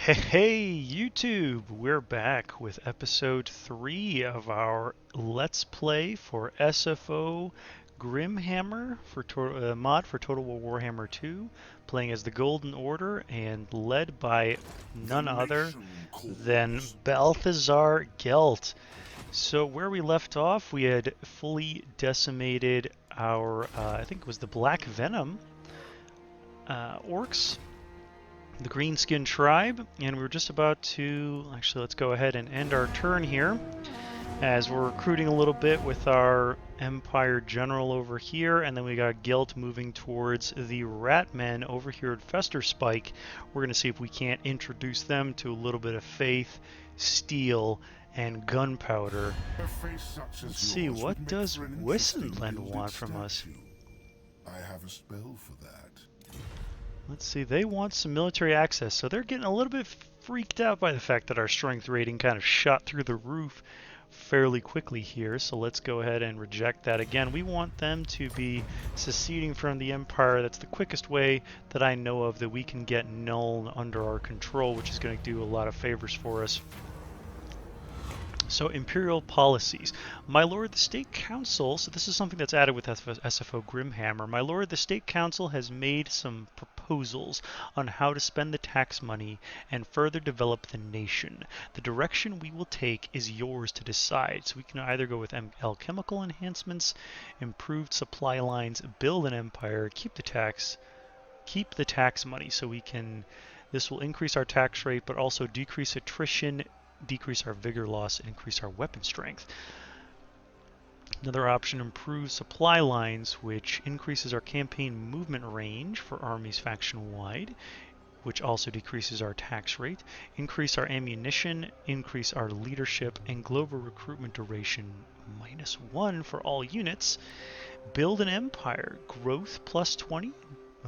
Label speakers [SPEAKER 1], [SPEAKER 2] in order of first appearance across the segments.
[SPEAKER 1] Hey, YouTube! We're back with episode 3 of our Let's Play for SFO Grimhammer for mod for Total War Warhammer 2, playing as the Golden Order and led by none other than Balthasar Gelt. So where we left off, we had fully decimated our, I think it was the Black Venom orcs, the Greenskin tribe, and we're just about to let's go ahead and end our turn here as we're recruiting a little bit with our Empire General over here, and then we got Guild moving towards the Ratmen over here at Fester Spike. We're going to see if we can't introduce them to a little bit of faith, steel, and gunpowder. Let's see, what does Wissenland want from us?
[SPEAKER 2] I have a spell for that.
[SPEAKER 1] Let's see, they want some military access, so they're getting a little bit freaked out by the fact that our strength rating kind of shot through the roof fairly quickly here, so let's go ahead and reject that again. We want them to be seceding from the Empire. That's the quickest way that I know of that we can get Null under our control, which is going to do a lot of favors for us. So, Imperial policies. My Lord, the State Council, so this is something that's added with SFO Grimhammer. My Lord, the State Council has made some proposals on how to spend the tax money and further develop the nation. The direction we will take is yours to decide. So we can either go with alchemical enhancements, improved supply lines, build an empire, keep the tax money so we can, this will increase our tax rate but also decrease attrition, decrease our vigor loss, and increase our weapon strength. Another option, improve supply lines, which increases our campaign movement range for armies faction-wide, which also decreases our tax rate. Increase our ammunition, increase our leadership, and global recruitment duration -1 for all units. Build an empire, growth +20,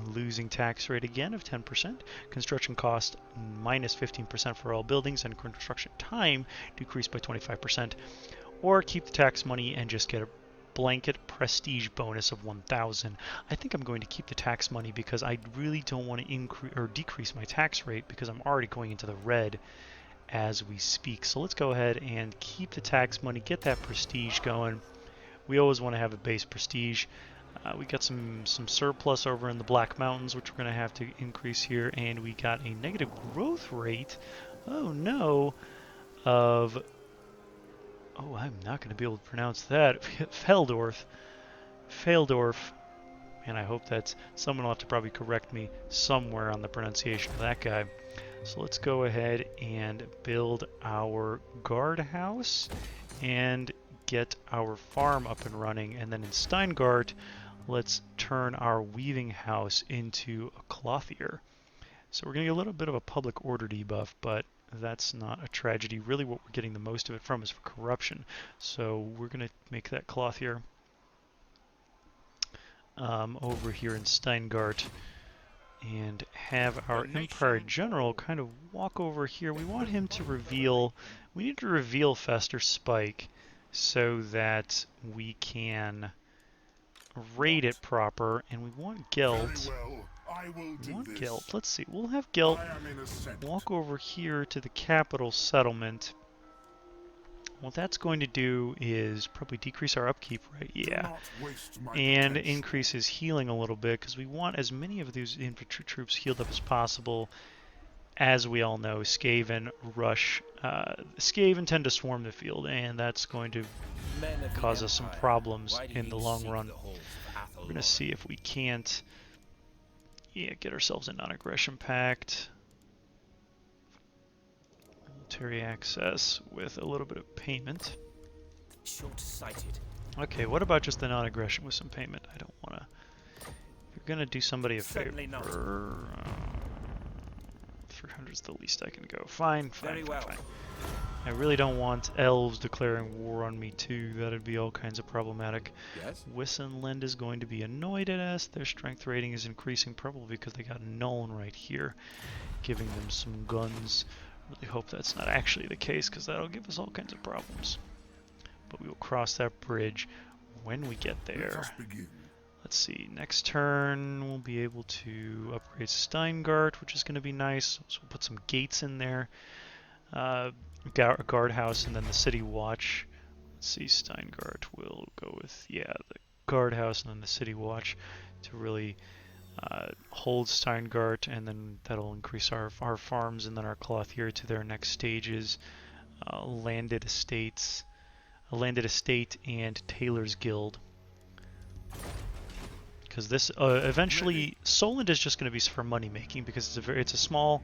[SPEAKER 1] losing tax rate again of 10%, construction cost -15% for all buildings, and construction time decreased by 25%, or keep the tax money and just get a blanket prestige bonus of 1,000. I think I'm going to keep the tax money because I really don't want to increase or decrease my tax rate because I'm already going into the red as we speak. So let's go ahead and keep the tax money, get that prestige going. We always want to have a base prestige. We got some surplus over in the Black Mountains, which we're going to have to increase here, and we got a negative growth rate, oh no, of, oh, I'm not going to be able to pronounce that, Feldorf, and I hope that's, someone will have to probably correct me somewhere on the pronunciation of that guy. So let's go ahead and build our guardhouse and get our farm up and running, and then in Steingart, let's turn our weaving house into a clothier. So we're going to get a little bit of a public order debuff, but that's not a tragedy. Really what we're getting the most of it from is for corruption. So we're going to make that clothier over here in Steingart and have our Empire General kind of walk over here. We want him to reveal, we need to reveal Fester Spike so that we can raid it proper, and we want Gelt. Let's see, we'll have Gelt walk over here to the capital settlement. What that's going to do is probably decrease our upkeep, right? Yeah. And increase his healing a little bit, because we want as many of these infantry troops healed up as possible. As we all know, Skaven tend to swarm the field, and that's going to cause us some problems in the long run. We're going to see if we can't get ourselves a non-aggression pact. Military access with a little bit of payment.
[SPEAKER 3] Short-sighted.
[SPEAKER 1] Okay, what about just the non-aggression with some payment? I don't want to... If you're going to do somebody a favor... 300 is the least I can go. Fine. I really don't want elves declaring war on me too. That'd be all kinds of problematic.
[SPEAKER 3] Yes?
[SPEAKER 1] Wissenland is going to be annoyed at us. Their strength rating is increasing probably because they got Nuln right here, giving them some guns. Really hope that's not actually the case because that'll give us all kinds of problems. But we will cross that bridge when we get there. Let's see, next turn we'll be able to upgrade Steingart, which is going to be nice. So we'll put some gates in there. Guardhouse and then the City Watch. Let's see, Steingart will go with, yeah, the Guardhouse and then the City Watch to really hold Steingart, and then that'll increase our farms and then our Clothier to their next stages. Landed estates, a landed estate and Tailor's Guild. Because this eventually Solent is just going to be for money making because it's a small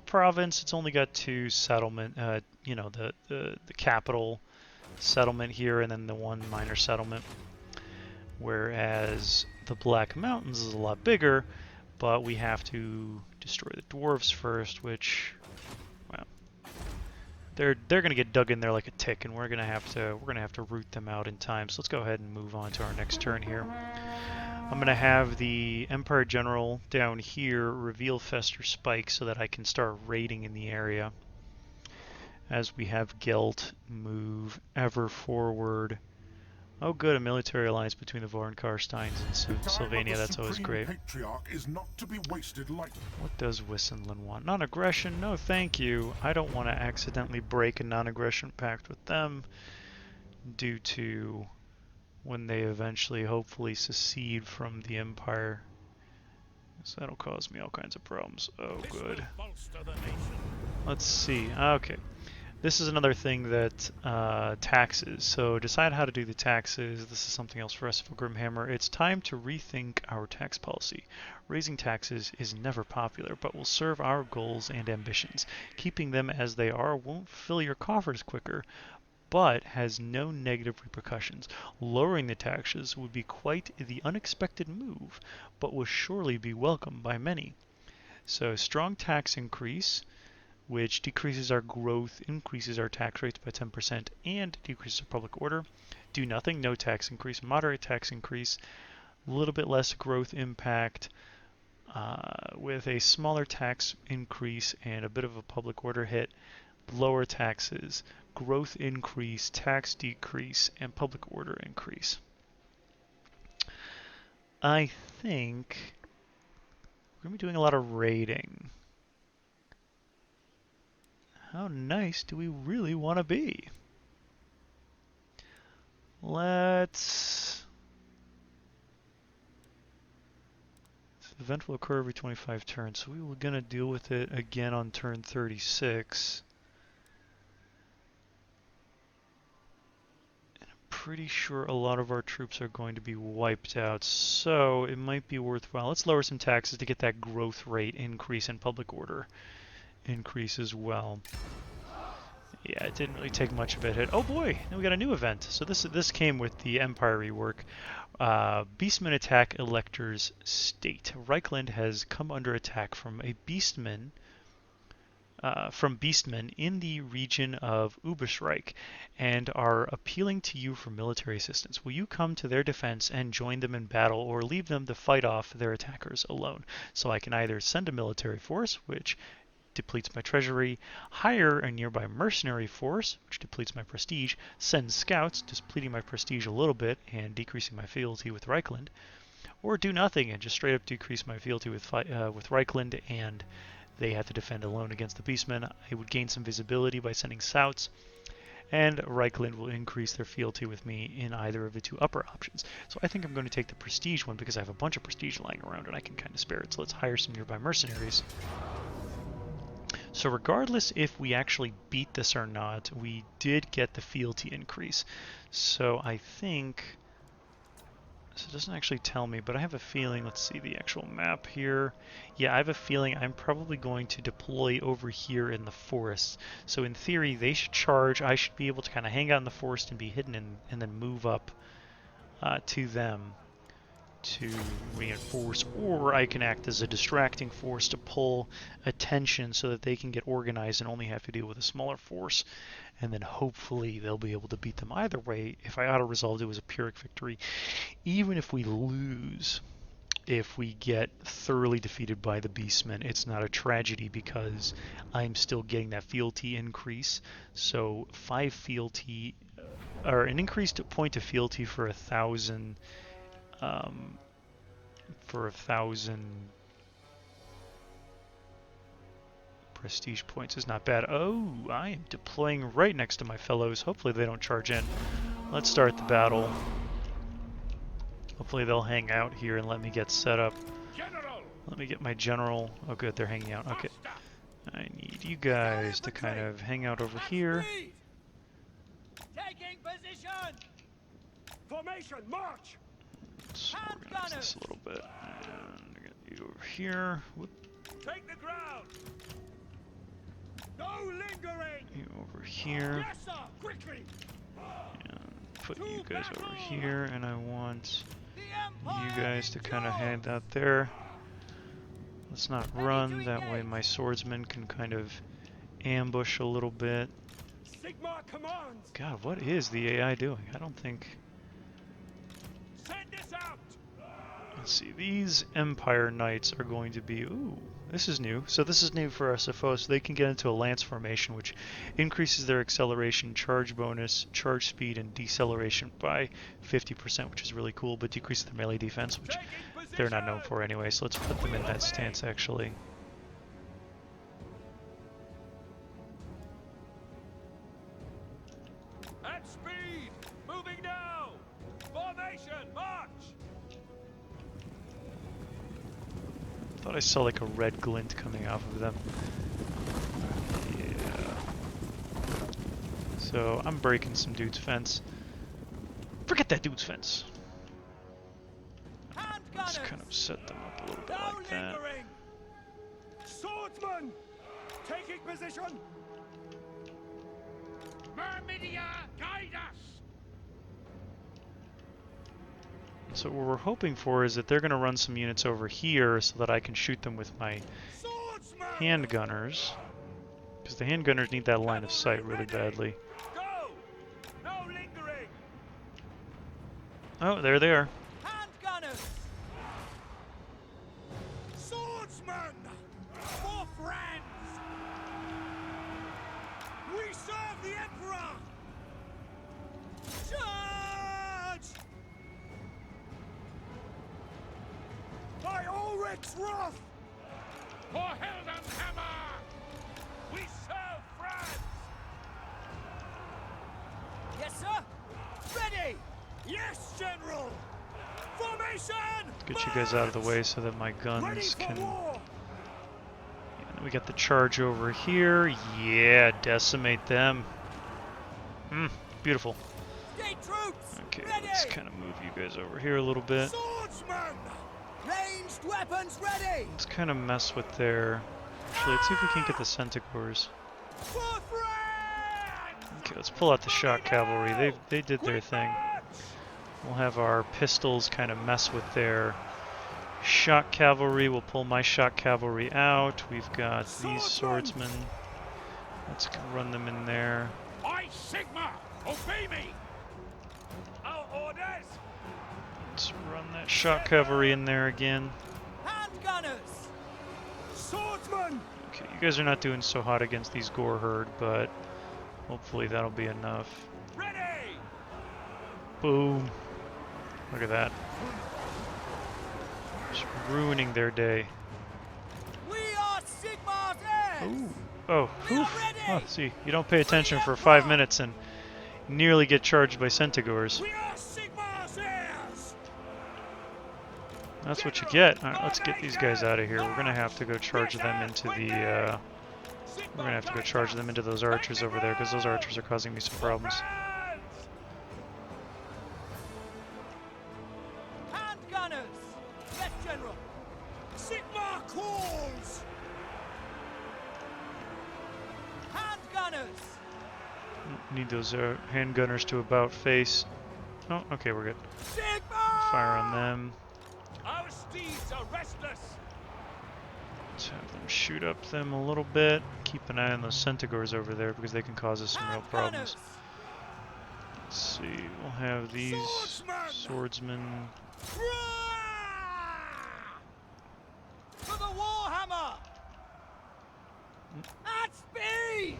[SPEAKER 1] province. It's only got 2 settlement, you know, the capital settlement here and then the 1 minor settlement. Whereas the Black Mountains is a lot bigger, but we have to destroy the dwarves first, which, well, they're going to get dug in there like a tick, and we're going to have to root them out in time. So let's go ahead and move on to our next turn here. I'm going to have the Empire General down here reveal Fester Spike so that I can start raiding in the area. As we have Gelt move ever forward. Oh good, a military alliance between the Vorenkarsteins and Sylvania, that's always great.
[SPEAKER 2] Is not to be wasted lightly.
[SPEAKER 1] What does Wissenland want? Non-aggression? No thank you. I don't want to accidentally break a non-aggression pact with them due to when they eventually hopefully secede from the Empire. So that'll cause me all kinds of problems. Oh good. Let's see. Okay. This is another thing that taxes. So decide how to do the taxes. This is something else for SFO Grimhammer. It's time to rethink our tax policy. Raising taxes is never popular, but will serve our goals and ambitions. Keeping them as they are won't fill your coffers quicker, but has no negative repercussions. Lowering the taxes would be quite the unexpected move, but will surely be welcomed by many. So strong tax increase, which decreases our growth, increases our tax rates by 10%, and decreases our public order. Do nothing, no tax increase. Moderate tax increase, a little bit less growth impact, with a smaller tax increase and a bit of a public order hit. Lower taxes, growth increase, tax decrease, and public order increase. I think we're going to be doing a lot of raiding. How nice do we really want to be? Let's... This event will occur every 25 turns, so we were going to deal with it again on turn 36. Pretty sure a lot of our troops are going to be wiped out, so it might be worthwhile. Let's lower some taxes to get that growth rate increase and public order increase as well. Yeah, it didn't really take much of a hit. Oh boy, now we got a new event. So this came with the Empire rework. Beastman attack Elector's State. Reichland has come under attack from a Beastman. From Beastmen in the region of Ubersreich and are appealing to you for military assistance. Will you come to their defense and join them in battle or leave them to fight off their attackers alone? So I can either send a military force, which depletes my treasury, hire a nearby mercenary force, which depletes my prestige, send scouts, depleting my prestige a little bit and decreasing my fealty with Reichland, or do nothing and just straight up decrease my fealty with Reichland and they have to defend alone against the Beastmen. I would gain some visibility by sending scouts, and Reichland will increase their fealty with me in either of the 2 upper options. So I think I'm going to take the prestige one because I have a bunch of prestige lying around and I can kind of spare it. So let's hire some nearby mercenaries. So regardless if we actually beat this or not, we did get the fealty increase. So I think... So it doesn't actually tell me, but I have a feeling, let's see the actual map here. Yeah, I have a feeling I'm probably going to deploy over here in the forest. So in theory, they should charge. I should be able to kind of hang out in the forest and be hidden and then move up to them to reinforce. Or I can act as a distracting force to pull attention so that they can get organized and only have to deal with a smaller force. And then hopefully they'll be able to beat them. Either way, if I auto-resolved, it was a Pyrrhic victory. Even if we lose, if we get thoroughly defeated by the Beastmen, it's not a tragedy because I'm still getting that fealty increase. So 5 fealty, or an increased point of fealty for 1,000 for 1,000 prestige points is not bad. Oh, I am deploying right next to my fellows. Hopefully they don't charge in. Let's start the battle. Hopefully they'll hang out here and let me get set up. Let me get my general. Oh good, they're hanging out. Okay. I need you guys to kind of hang out over here.
[SPEAKER 3] Taking position.
[SPEAKER 2] Formation, march!
[SPEAKER 1] Let's organize this a little bit. And get you over here. Whoop.
[SPEAKER 2] Take the ground! No lingering!
[SPEAKER 1] You over here.
[SPEAKER 2] Yes, sir! Quickly!
[SPEAKER 1] And put you guys over here. And I want you guys to kind of hang out there. Let's not run. That way my swordsmen can kind of ambush a little bit.
[SPEAKER 2] Sigmar commands!
[SPEAKER 1] God, what is the AI doing? I don't think...
[SPEAKER 2] Send this out!
[SPEAKER 1] Let's see, these Empire Knights are going to be... Ooh, this is new. So this is new for SFO, so they can get into a lance formation, which increases their acceleration, charge bonus, charge speed, and deceleration by 50%, which is really cool, but decreases their melee defense, which they're not known for anyway, so let's put them in that stance, actually.
[SPEAKER 2] At speed! Moving now! Formation, march!
[SPEAKER 1] Thought I saw like a red glint coming off of them. Yeah. So I'm breaking some dude's fence. Forget that dude's fence. Let's kind of set them up a little bit like that.
[SPEAKER 2] Swordsman! Taking position! Myrmidia, guide us!
[SPEAKER 1] So what we're hoping for is that they're going to run some units over here so that I can shoot them with my handgunners. Because the handgunners need that line of sight really badly.
[SPEAKER 2] Go! No lingering!
[SPEAKER 1] Oh, there they are.
[SPEAKER 3] Handgunners.
[SPEAKER 2] Swordsman! For friends! We serve the Emperor! Charge! By Ulrich's wrath! For Heldenhammer! We serve France!
[SPEAKER 3] Yes, sir. Ready.
[SPEAKER 2] Yes, General! Formation!
[SPEAKER 1] Get you guys out of the way so that my
[SPEAKER 2] Ready
[SPEAKER 1] guns
[SPEAKER 2] for
[SPEAKER 1] can...
[SPEAKER 2] war!
[SPEAKER 1] And we got the charge over here. Yeah, decimate them. Beautiful.
[SPEAKER 3] State troops.
[SPEAKER 1] Okay,
[SPEAKER 3] ready.
[SPEAKER 1] let's kind of move you guys over here a little bit.
[SPEAKER 2] Swordsman!
[SPEAKER 3] Ranged weapons ready.
[SPEAKER 1] Let's kind of mess with their... Actually, let's see if we can get the Centaurs.
[SPEAKER 2] For friends!
[SPEAKER 1] Okay, let's pull out the shock cavalry. They did their thing. We'll have our pistols kind of mess with their shock cavalry. We'll pull my shock cavalry out. We've got these swordsmen. Let's run them in there.
[SPEAKER 2] I, Sigma! Obey me! Our orders!
[SPEAKER 1] Let's run that shock cavalry in there again.
[SPEAKER 3] Handgunners.
[SPEAKER 2] Swordsman!
[SPEAKER 1] Okay, you guys are not doing so hot against these gore herd, but hopefully that'll be enough.
[SPEAKER 2] Ready!
[SPEAKER 1] Boom. Look at that. Just ruining their day.
[SPEAKER 3] We are Sigmar's heirs.
[SPEAKER 1] Ooh. Oh,
[SPEAKER 3] We are
[SPEAKER 1] oof.
[SPEAKER 3] ready.
[SPEAKER 1] Oh, see, you don't pay attention for 5 minutes and nearly get charged by Centaurs.
[SPEAKER 2] We are Sigmar's heirs!
[SPEAKER 1] That's what you get. Alright, let's get these guys out of here. We're gonna have to go charge them into the, we're gonna have to go charge them into those archers over there, because those archers are causing me some problems.
[SPEAKER 3] Handgunners. Yes, General.
[SPEAKER 2] Sigmar calls!
[SPEAKER 3] Handgunners.
[SPEAKER 1] Need those handgunners to about face. Oh, okay, we're good.
[SPEAKER 3] Sigmar.
[SPEAKER 1] Fire on them.
[SPEAKER 2] Our steeds are restless!
[SPEAKER 1] Let's have them shoot up them a little bit. Keep an eye on those Centaurs over there because they can cause us some real problems. Let's see, we'll have these swordsmen.
[SPEAKER 3] For the Warhammer. At speed.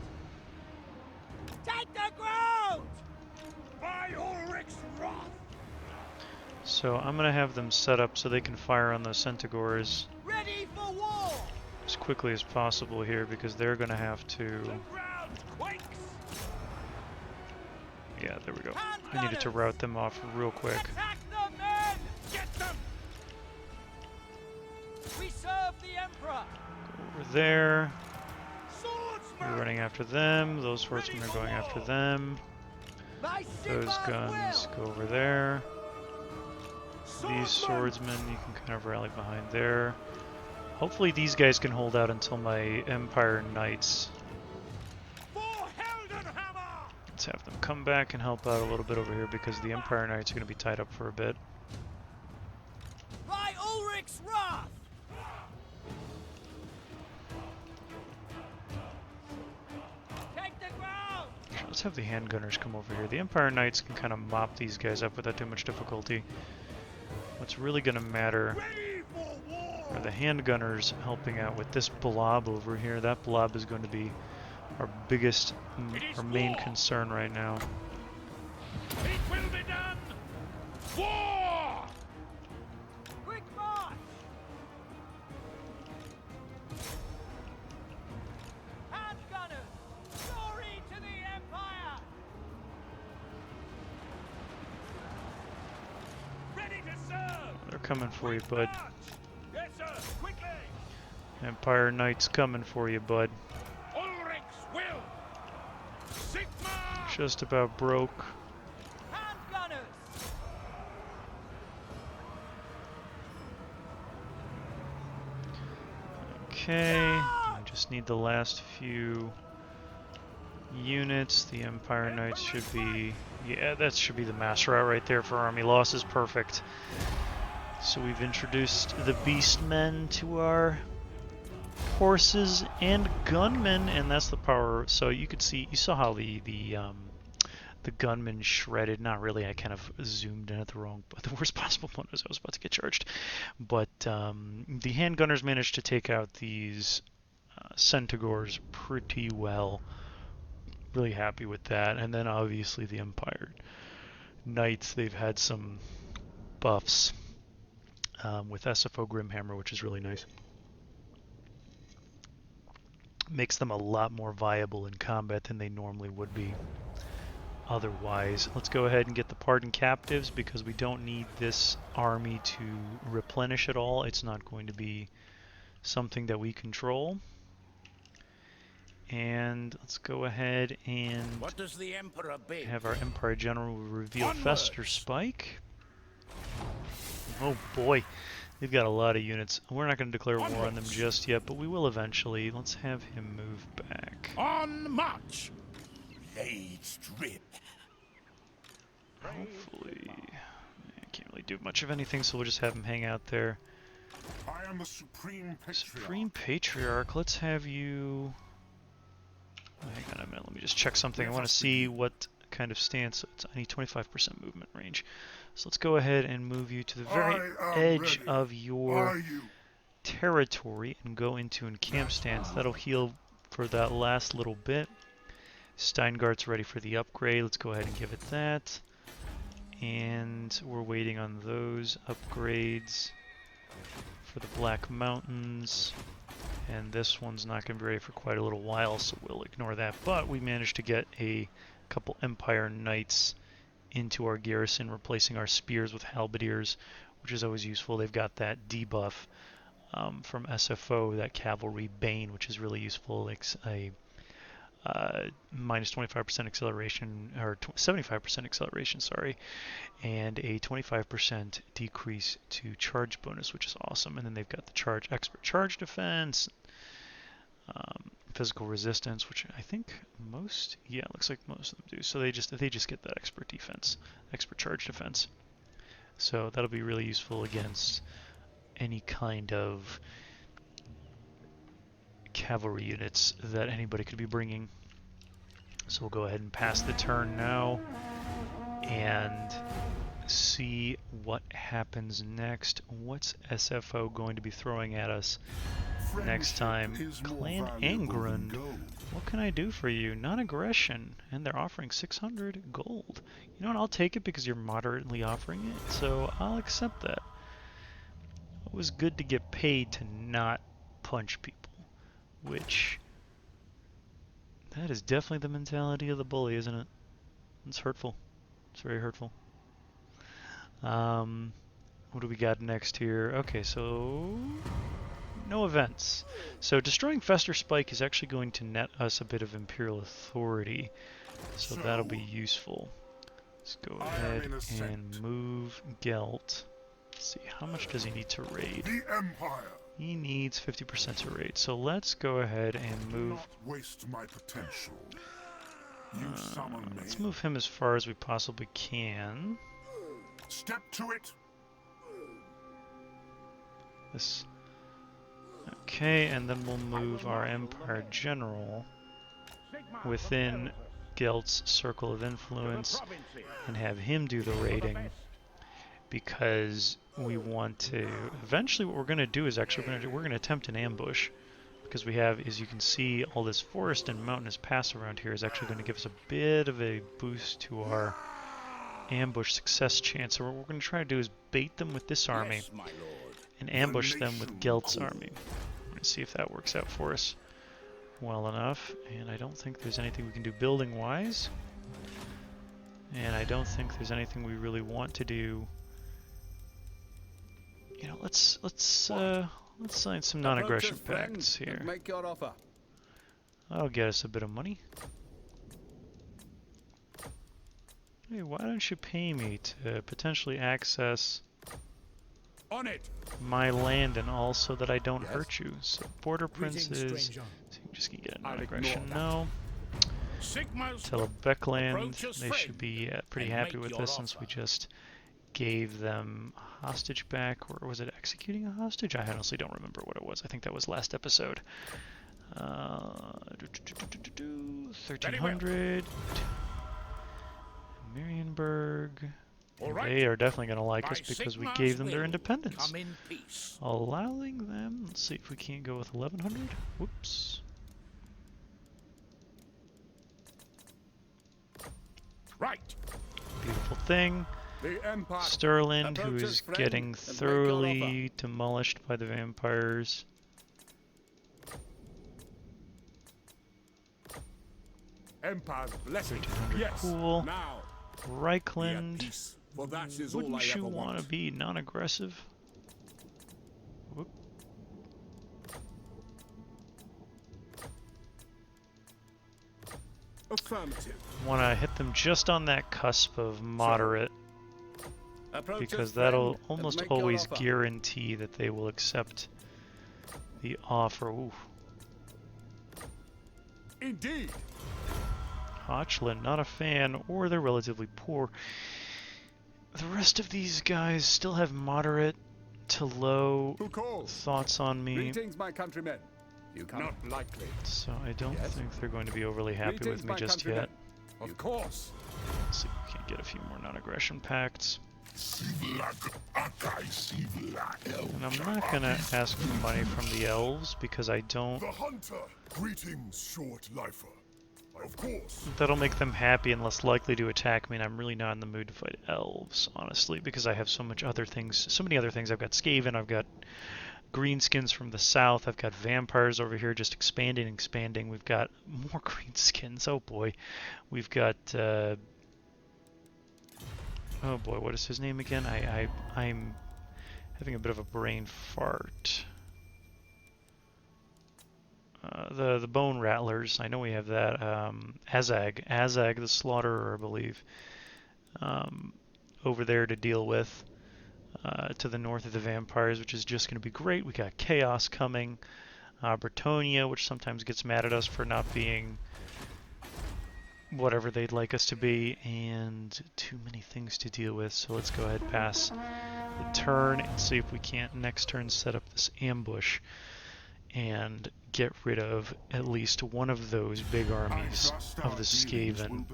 [SPEAKER 3] Take the ground.
[SPEAKER 2] By Ulrich's wrath!
[SPEAKER 1] So I'm going to have them set up so they can fire on the Centaurs
[SPEAKER 3] Ready for war!
[SPEAKER 1] as quickly as possible here, because they're going to have to...
[SPEAKER 2] The ground quakes.
[SPEAKER 1] Yeah, there we go.
[SPEAKER 3] Hand
[SPEAKER 1] I needed to
[SPEAKER 3] gunners!
[SPEAKER 1] route them off real quick.
[SPEAKER 3] Attack the men!
[SPEAKER 2] Get them.
[SPEAKER 3] We serve the Emperor!
[SPEAKER 1] Over there.
[SPEAKER 2] Swordsman.
[SPEAKER 1] We're running after them. Those swordsmen are going after them.
[SPEAKER 3] My
[SPEAKER 1] Those
[SPEAKER 3] Sigmar's
[SPEAKER 1] guns
[SPEAKER 3] will!
[SPEAKER 1] go over there. These
[SPEAKER 2] Swordsman.
[SPEAKER 1] swordsmen you can kind of rally behind there. Hopefully these guys can hold out until my Empire Knights.
[SPEAKER 2] For Heldenhammer.
[SPEAKER 1] Let's have them come back and help out a little bit over here, because the Empire Knights are going to be tied up for a bit.
[SPEAKER 3] By Ulrich's wrath! Take the ground!
[SPEAKER 1] Let's have the handgunners come over here. The Empire Knights can kind of mop these guys up without too much difficulty. What's really going to matter
[SPEAKER 2] Ready for war.
[SPEAKER 1] are the handgunners helping out with this blob over here. That blob is going to be our biggest, our main concern right now.
[SPEAKER 2] It will be done. War.
[SPEAKER 3] Quick march! Hand gunners! Glory to the Empire!
[SPEAKER 2] Ready to serve.
[SPEAKER 1] They're coming for you, bud.
[SPEAKER 2] March. Yes, sir. Quickly.
[SPEAKER 1] Empire Knights coming for you, bud.
[SPEAKER 2] Ulrich's will. Sigma.
[SPEAKER 1] Just about broke.
[SPEAKER 3] Hand gunners!
[SPEAKER 1] Okay, I just need the last few units. The Empire Knights should be... Yeah, that should be the mass route right there for army losses. Perfect. So we've introduced the Beastmen to our horses and gunmen, and that's the power. So you could see, you saw how the gunmen shredded. Not really, I kind of zoomed in at the worst possible point as I was about to get charged. But the handgunners managed to take out these Centaurs pretty well. Really happy with that. And then obviously the Empire Knights, they've had some buffs with SFO Grimhammer, which is really nice. Makes them a lot more viable in combat than they normally would be otherwise. Let's go ahead and get the pardoned captives, because we don't need this army to replenish at all. It's not going to be something that we control. And let's go ahead and
[SPEAKER 2] What does the Emperor bid?
[SPEAKER 1] have our Empire General reveal
[SPEAKER 2] Onwards.
[SPEAKER 1] Fester Spike. Oh boy, they've got a lot of units. We're not going to declare war on them
[SPEAKER 2] Onwards.
[SPEAKER 1] just yet, but we will eventually. Let's have him move back.
[SPEAKER 2] On march. Blades drip.
[SPEAKER 1] Hopefully, I can't really do much of anything, so we'll just have him hang out there.
[SPEAKER 4] I am the Supreme Patriarch.
[SPEAKER 1] Supreme Patriarch, let's have you... Hang on a minute, let me just check something. I want to see what kind of stance. I need 25% movement range. So let's go ahead and move you to the very
[SPEAKER 4] I am
[SPEAKER 1] edge
[SPEAKER 4] ready.
[SPEAKER 1] of
[SPEAKER 4] Are
[SPEAKER 1] your
[SPEAKER 4] you?
[SPEAKER 1] territory and go into encamp stance. That'll heal for that last little bit. Steingart's ready for the upgrade. Let's go ahead and give it that. And we're waiting on those upgrades for the Black Mountains. And this one's not going to be ready for quite a little while, so we'll ignore that. But we managed to get a couple Empire Knights into our garrison, replacing our spears with halberdiers, which is always useful. They've got that debuff from SFO, that Cavalry Bane, which is really useful. It's a minus 25% acceleration, or 75% acceleration, sorry, and a 25% decrease to charge bonus, which is awesome. And then they've got the expert charge defense, physical resistance, which I think most, yeah, it looks like most of them do. So they just get that expert defense, expert charge defense. So that'll be really useful against any kind of cavalry units that anybody could be bringing. So we'll go ahead and pass the turn now and see what happens. happens next. What's SFO going to be throwing at us next
[SPEAKER 4] Friendship
[SPEAKER 1] time?
[SPEAKER 4] is more
[SPEAKER 1] Clan
[SPEAKER 4] valuable than
[SPEAKER 1] Angrund.
[SPEAKER 4] gold.
[SPEAKER 1] What can I do for you? Non-aggression, and they're offering 600 gold. You know what? I'll take it because you're moderately offering it, so I'll accept that. It was good to get paid to not punch people, which that is definitely the mentality of the bully, isn't it? It's hurtful. It's very hurtful. What do we got next here? Okay, so no events. So destroying Fester Spike is actually going to net us a bit of Imperial Authority, so that'll be useful. Let's go ahead and move Gelt. Let's see, how much does he need to raid?
[SPEAKER 4] The Empire.
[SPEAKER 1] He needs 50% to raid, so let's go ahead and
[SPEAKER 4] Do
[SPEAKER 1] move.
[SPEAKER 4] not waste my potential. You summon me.
[SPEAKER 1] Let's move him as far as we possibly can.
[SPEAKER 4] Step to it.
[SPEAKER 1] This. Okay, and then we'll move our Empire General within Gelt's circle of influence and have him do the raiding, because we want to. Eventually, what we're going to do is actually we're going to attempt an ambush, because we have, as you can see, all this forest and mountainous pass around here is actually going to give us a bit of a boost to our ambush success chance. So what we're going to try to do is bait them with this army
[SPEAKER 2] Yes, my lord.
[SPEAKER 1] and ambush them with Gelt's army. We're going to see if that works out for us well enough. And I don't think there's anything we can do building wise, and I don't think there's anything we really want to do. You know, let's sign some non-aggression pacts here.
[SPEAKER 5] Make your offer.
[SPEAKER 1] That'll get us a bit of money. Hey, why don't you pay me to potentially access
[SPEAKER 2] On it.
[SPEAKER 1] my land and also that I don't
[SPEAKER 5] Yes.
[SPEAKER 1] hurt you? So border
[SPEAKER 2] Greetings,
[SPEAKER 1] princes.
[SPEAKER 2] stranger.
[SPEAKER 1] So you just can get a
[SPEAKER 2] I'll
[SPEAKER 1] non-aggression.
[SPEAKER 2] ignore
[SPEAKER 1] No.
[SPEAKER 2] Sigma's
[SPEAKER 1] Telebeckland.
[SPEAKER 2] Approach us,
[SPEAKER 1] They
[SPEAKER 2] friend,
[SPEAKER 1] should be pretty
[SPEAKER 2] and
[SPEAKER 1] happy
[SPEAKER 2] make
[SPEAKER 1] with
[SPEAKER 2] your
[SPEAKER 1] this since we
[SPEAKER 2] offer.
[SPEAKER 1] just gave them a hostage back. Or was it executing a hostage? I honestly don't remember what it was. I think that was last episode. 1300. Marienburg.
[SPEAKER 2] All right.
[SPEAKER 1] They are definitely going to like
[SPEAKER 2] By
[SPEAKER 1] us because we
[SPEAKER 2] Sigma's
[SPEAKER 1] gave them their
[SPEAKER 2] will,
[SPEAKER 1] independence.
[SPEAKER 2] Come in peace.
[SPEAKER 1] Allowing them, let's see if we can't go with 1100. Whoops.
[SPEAKER 2] Right.
[SPEAKER 1] Beautiful thing.
[SPEAKER 5] The Empire.
[SPEAKER 1] Sterling, who
[SPEAKER 5] Approach
[SPEAKER 1] is
[SPEAKER 5] us, friend,
[SPEAKER 1] getting
[SPEAKER 5] and make your
[SPEAKER 1] thoroughly demolished by the vampires.
[SPEAKER 5] Empire's blessing.
[SPEAKER 1] 1300,
[SPEAKER 5] Yes.
[SPEAKER 1] cool.
[SPEAKER 5] Now.
[SPEAKER 2] Be at
[SPEAKER 1] Reichland,
[SPEAKER 2] peace.
[SPEAKER 5] For that is all I
[SPEAKER 1] wouldn't you
[SPEAKER 5] ever
[SPEAKER 1] want to
[SPEAKER 5] want.
[SPEAKER 1] be non-aggressive? Whoop.
[SPEAKER 5] Affirmative.
[SPEAKER 1] Want to hit them just on that cusp of moderate,
[SPEAKER 5] Approach
[SPEAKER 1] because
[SPEAKER 5] us,
[SPEAKER 1] that'll
[SPEAKER 5] friend, and
[SPEAKER 1] almost
[SPEAKER 5] make your
[SPEAKER 1] always
[SPEAKER 5] offer.
[SPEAKER 1] guarantee that they will accept the offer. Ooh.
[SPEAKER 5] Indeed.
[SPEAKER 1] Hochland, not a fan, or they're relatively poor. The rest of these guys still have moderate to low
[SPEAKER 5] Who calls?
[SPEAKER 1] thoughts on me,
[SPEAKER 5] Greetings, my countrymen. You come. Not likely.
[SPEAKER 1] so I don't
[SPEAKER 5] Yes.
[SPEAKER 1] think they're going to be overly happy
[SPEAKER 5] Greetings,
[SPEAKER 1] with me
[SPEAKER 5] my
[SPEAKER 1] just
[SPEAKER 5] countrymen.
[SPEAKER 1] yet.
[SPEAKER 5] Of course.
[SPEAKER 1] Let's see if we can get a few more non-aggression pacts. And I'm not going to ask for money from the elves because I don't.
[SPEAKER 4] The hunter. Greetings, short lifer. Of course.
[SPEAKER 1] That'll make them happy and less likely to attack me, and I'm really not in the mood to fight elves, honestly, because I have so many other things. I've got Skaven, I've got greenskins from the south, I've got vampires over here just expanding. We've got more greenskins. Oh boy, we've got. Oh boy, what is his name again? I'm having a bit of a brain fart. The bone rattlers. I know we have that. Azag the slaughterer, I believe. Over there to deal with. To the north of the vampires, which is just going to be great. We got chaos coming. Bretonia, which sometimes gets mad at us for not being whatever they'd like us to be, and too many things to deal with. So let's go ahead and pass the turn and see if we can't next turn set up this ambush and get rid of at least one of those big armies of the Skaven.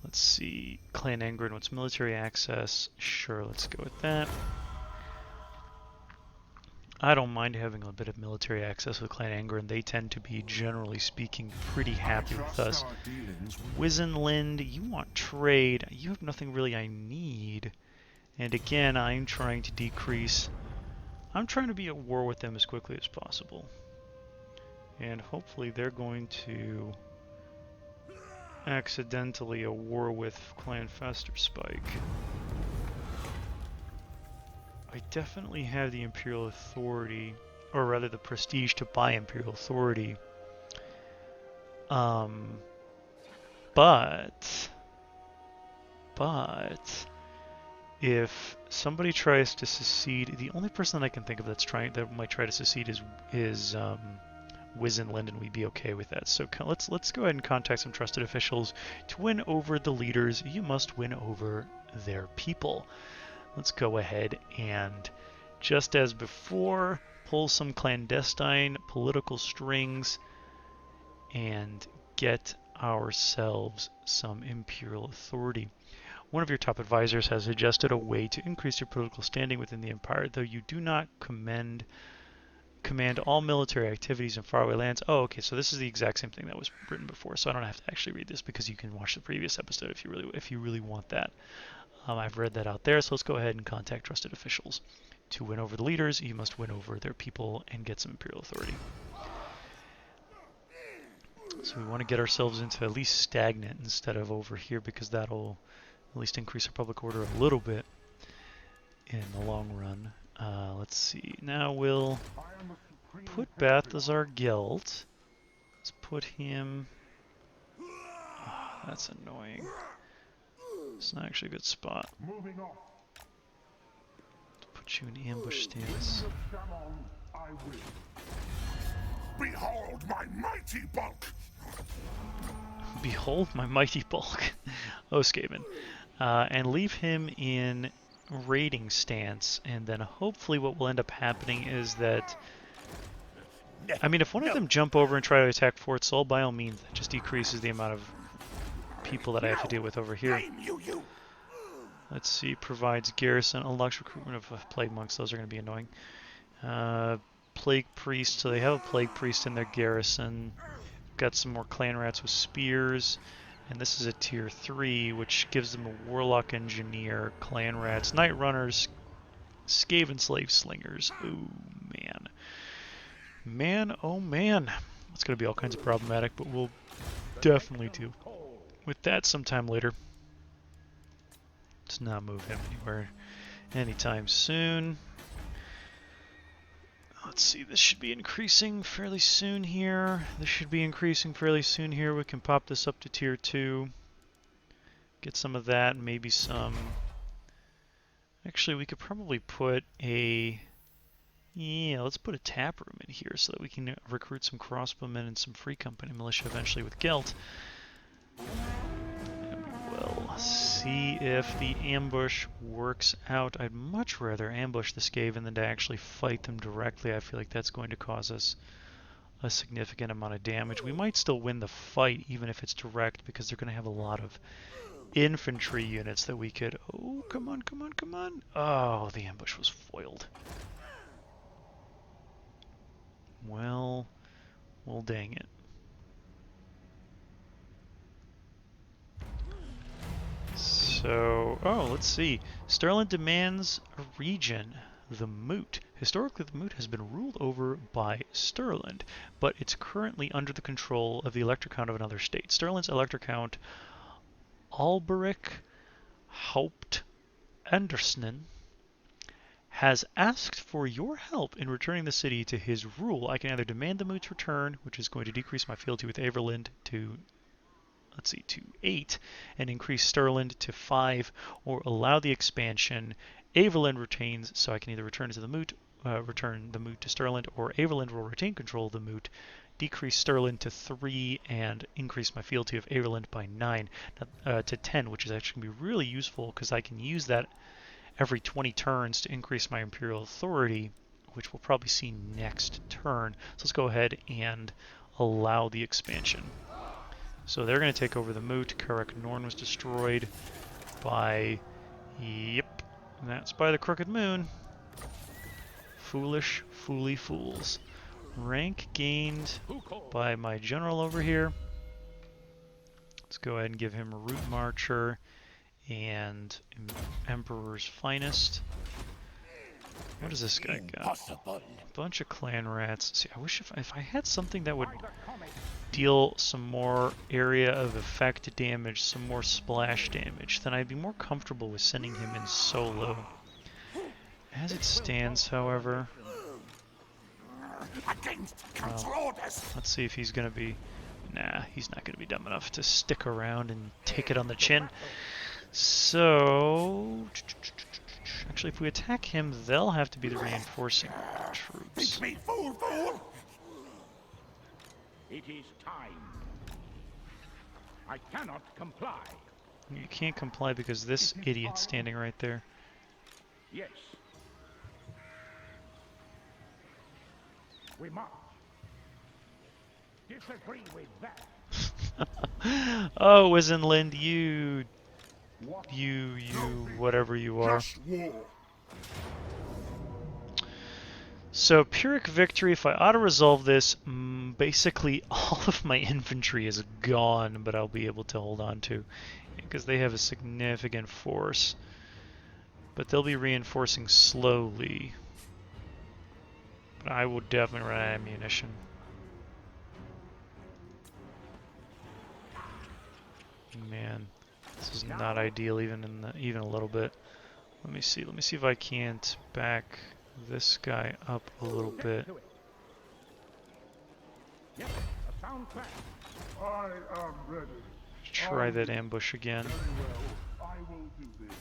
[SPEAKER 1] Let's see, Clan Angren, what's military access? Sure, let's go with that. I don't mind having a bit of military access with Clan Anger, and they tend to be, generally speaking, pretty happy with us. Wizenlind, you want trade. You have nothing really I need. And again, I'm trying to decrease. I'm trying to be at war with them as quickly as possible. And hopefully they're going to accidentally a war with Clan Festerspike. I definitely have the Imperial Authority, or rather the prestige to buy Imperial Authority. But if somebody tries to secede, the only person that I can think of that might try to secede is Wizenlind, and we'd be okay with that. So let's go ahead and contact some trusted officials. To win over the leaders, you must win over their people. Let's go ahead and, just as before, pull some clandestine political strings and get ourselves some imperial authority. One of your top advisors has suggested a way to increase your political standing within the empire, though you do not command all military activities in faraway lands. Oh, okay, so this is the exact same thing that was written before, so I don't have to actually read this because you can watch the previous episode if you really want that. I've read that out there, so let's go ahead and contact trusted officials. To win over the leaders, you must win over their people and get some imperial authority. So we want to get ourselves into at least stagnant instead of over here, because that'll at least increase our public order a little bit in the long run. Let's see. Now we'll put Balthasar Gelt. Let's put him... Oh, that's annoying. It's not actually a good spot.
[SPEAKER 4] Moving on.
[SPEAKER 1] Put you in ambush stance.
[SPEAKER 4] Behold my mighty bulk!
[SPEAKER 1] Behold my mighty bulk. Oh, Skaven. And leave him in raiding stance, and then hopefully what will end up happening is that... I mean, if one of them jump over and try to attack Fort Sol, by all means, that just decreases the amount of people that I have to deal with over here. Let's see, provides garrison, unlocks recruitment of plague monks. Those are going to be annoying. Plague priest, so they have a plague priest in their garrison. Got some more clan rats with spears, and this is a tier 3, which gives them a warlock engineer, clan rats, night runners, Skaven slave slingers. Oh man, man, oh man, it's going to be all kinds of problematic, but we'll definitely deal with that sometime later. Let's not move him anywhere anytime soon. Let's see, this should be increasing fairly soon here. This should be increasing fairly soon here. We can pop this up to tier 2. Get some of that, maybe some... Actually, we could probably put a... Yeah, let's put a tap room in here so that we can recruit some crossbowmen and some free company militia eventually with Gelt. And we will see if the ambush works out. I'd much rather ambush the Skaven than to actually fight them directly. I feel like that's going to cause us a significant amount of damage. We might still win the fight even if it's direct, because they're going to have a lot of infantry units that we could... Oh, come on, come on, come on. Oh, the ambush was foiled. Well, dang it. So, oh, let's see. Stirland demands a region, the Moot. Historically, the Moot has been ruled over by Stirland, but it's currently under the control of the Elector Count of another state. Stirland's Elector Count, Alberic Haupt Andersson, has asked for your help in returning the city to his rule. I can either demand the Moot's return, which is going to decrease my fealty with Averland to, let's see, to 8, and increase Stirland to 5, or allow the expansion. Averland retains, so I can either return to the Moot, return the Moot to Stirland, or Averland will retain control of the Moot, decrease Stirland to 3, and increase my fealty of Averland by 9 to 10, which is actually going to be really useful because I can use that every 20 turns to increase my imperial authority, which we'll probably see next turn. So let's go ahead and allow the expansion. So they're going to take over the Moot. Karak Norn was destroyed by... Yep. And that's by the Crooked Moon. foolish, fooly fools. Rank gained
[SPEAKER 2] Who calls?
[SPEAKER 1] by my general over here. Let's go ahead and give him a Root Marcher and Emperor's Finest. What does this guy got?
[SPEAKER 2] Impossible.
[SPEAKER 1] A bunch of clan rats. See, I wish if I had something that would deal some more area of effect damage, some more splash damage, then I'd be more comfortable with sending him in solo. As it stands, however,
[SPEAKER 2] Against council orders.
[SPEAKER 1] let's see if he's gonna be. Nah, he's not gonna be dumb enough to stick around and take it on the chin. So, actually, if we attack him, they'll have to be the reinforcing troops.
[SPEAKER 2] Think me fool, fool. It is time. I cannot comply.
[SPEAKER 1] You can't comply because this idiot's standing right there.
[SPEAKER 2] Yes. We must. Disagree with that.
[SPEAKER 1] Oh, Wizenlind, you,
[SPEAKER 2] What?
[SPEAKER 1] whatever you are.
[SPEAKER 4] Just war.
[SPEAKER 1] So, Pyrrhic Victory, if I auto-resolve this, basically all of my infantry is gone, but I'll be able to hold on to, because they have a significant force. But they'll be reinforcing slowly. But I will definitely run out of ammunition. Man, this is not ideal even a little bit. Let me see if I can't back this guy up a little bit.
[SPEAKER 2] Yes, a sound plan.
[SPEAKER 4] I am ready.
[SPEAKER 1] Try that ambush again.
[SPEAKER 4] Very well. I will do this.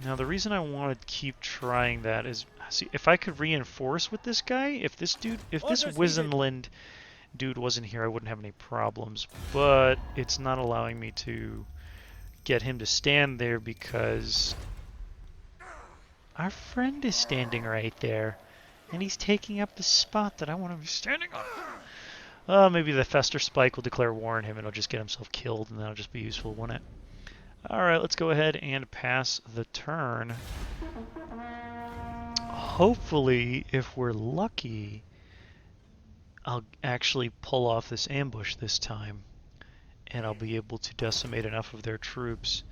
[SPEAKER 1] Now the reason I want to keep trying that is, see, if I could reinforce with this guy, if this Wizenlind dude wasn't here, I wouldn't have any problems. But it's not allowing me to get him to stand there because our friend is standing right there, and he's taking up the spot that I want to be standing on. Maybe the Fester Spike will declare war on him and he'll just get himself killed, and that'll just be useful, won't it? Alright, let's go ahead and pass the turn. Hopefully, if we're lucky, I'll actually pull off this ambush this time, and I'll be able to decimate enough of their troops.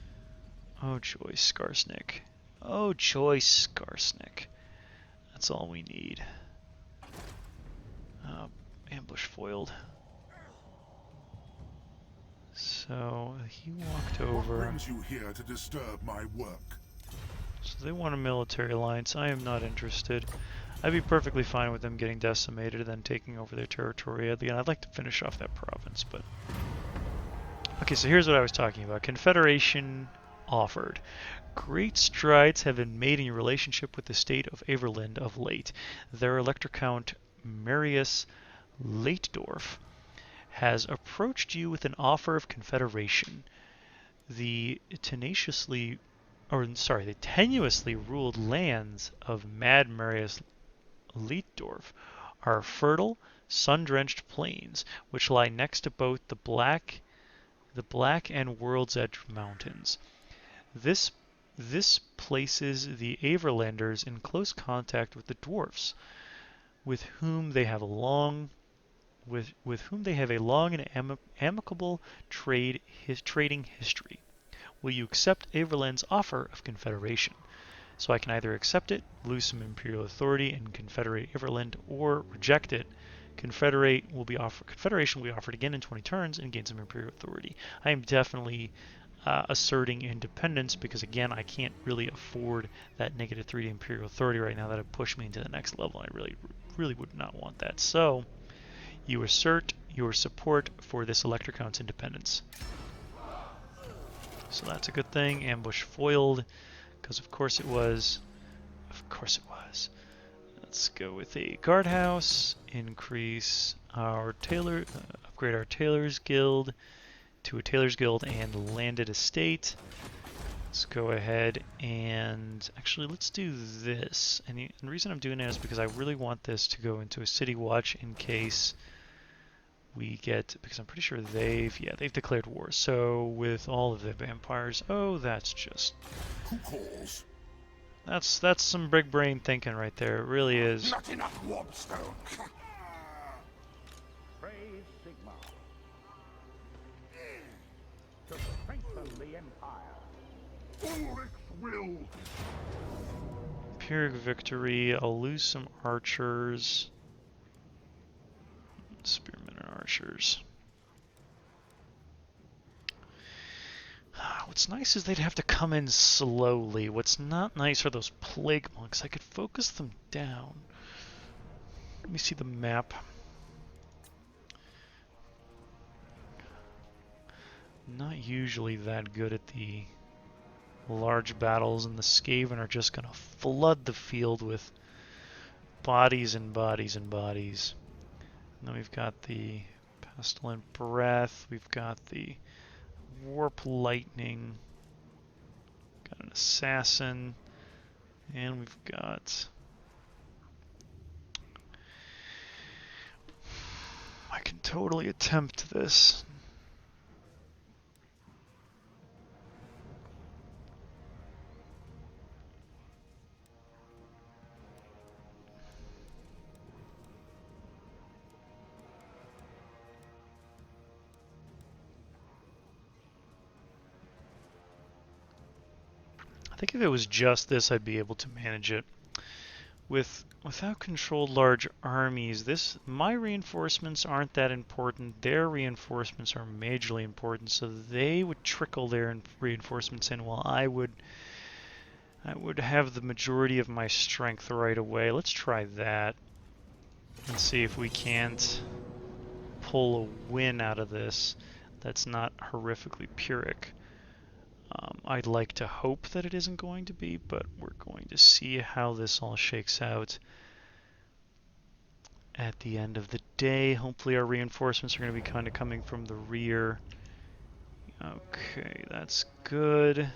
[SPEAKER 1] Oh, joy, Skarsnik. Oh, joy, Skarsnik. That's all we need. Ambush foiled. So, he walked
[SPEAKER 4] What
[SPEAKER 1] over.
[SPEAKER 4] brings you here to disturb my work?
[SPEAKER 1] So they want a military alliance. I am not interested. I'd be perfectly fine with them getting decimated and then taking over their territory. Again, I'd like to finish off that province, but... Okay, so here's what I was talking about. Confederation offered. Great strides have been made in your relationship with the state of Everland of late. Their Elector Count Marius Leitdorf has approached you with an offer of confederation. The tenuously ruled lands of Mad Marius Leitdorf are fertile, sun-drenched plains which lie next to both the Black and World's Edge mountains. This places the Averlanders in close contact with the dwarfs, with whom they have a long and amicable trading history. Will you accept Averland's offer of confederation? So I can either accept it, lose some imperial authority, and confederate Everland, or reject it. Confederation will be offered again in 20 turns and gain some imperial authority. I am definitely asserting independence because, again, I can't really afford that -3 imperial authority right now. That would push me into the next level. I really would not want that. So you assert your support for this Elector Count's independence. So that's a good thing. Ambush foiled, because of course it was. Of course it was. Let's go with a guardhouse. Increase our upgrade our tailor's guild to a tailor's guild and landed estate. Let's go ahead and actually let's do this. And the reason I'm doing it is because I really want this to go into a city watch in case we get, because I'm pretty sure they've declared war. So with all of the vampires, oh, that's just...
[SPEAKER 4] Who calls?
[SPEAKER 1] That's some big brain thinking right there. It really is.
[SPEAKER 4] Not enough warpstone.
[SPEAKER 2] Praise Sigma. To strengthen the Empire.
[SPEAKER 4] Ulrich's will.
[SPEAKER 1] Pyrrhic victory. I'll lose some archers. Spearmen and archers. What's nice is they'd have to come in slowly. What's not nice are those plague monks. I could focus them down. Let me see the map. Not usually that good at the large battles, and the Skaven are just going to flood the field with bodies and bodies and bodies. And then we've got the Pestilent Breath, we've got the Warp Lightning, got an Assassin, and we've got... I can totally attempt this. I think if it was just this, I'd be able to manage it. Without controlled large armies, my reinforcements aren't that important. Their reinforcements are majorly important, so they would trickle their reinforcements in, while I would have the majority of my strength right away. Let's try that and see if we can't pull a win out of this that's not horrifically Pyrrhic. I'd like to hope that it isn't going to be, but we're going to see how this all shakes out at the end of the day. Hopefully our reinforcements are going to be kind of coming from the rear. Okay, that's good.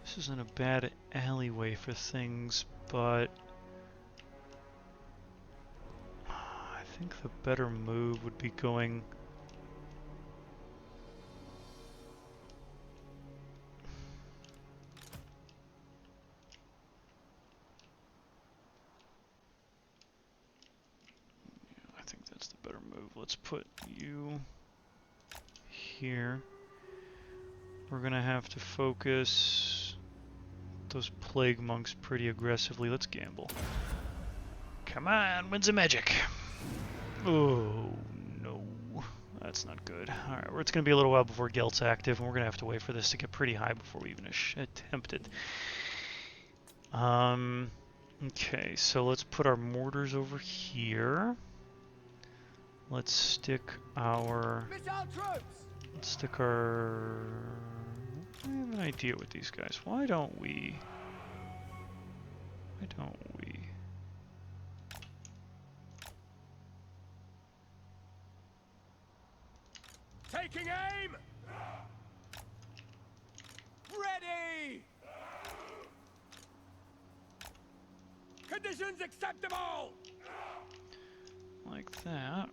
[SPEAKER 1] This isn't a bad alleyway for things, but I think the better move would be going... I think that's the better move. Let's put you here. We're gonna have to focus those plague monks pretty aggressively. Let's gamble. Come on, Winds of Magic. Oh, no. That's not good. Alright, well, it's going to be a little while before Gelt's active, and we're going to have to wait for this to get pretty high before we even attempt it. Okay, so let's put our mortars over here. Let's stick our... Let's stick our... I have an idea with these guys. Why don't we...
[SPEAKER 2] Taking aim! Ready! Conditions acceptable!
[SPEAKER 1] Like that.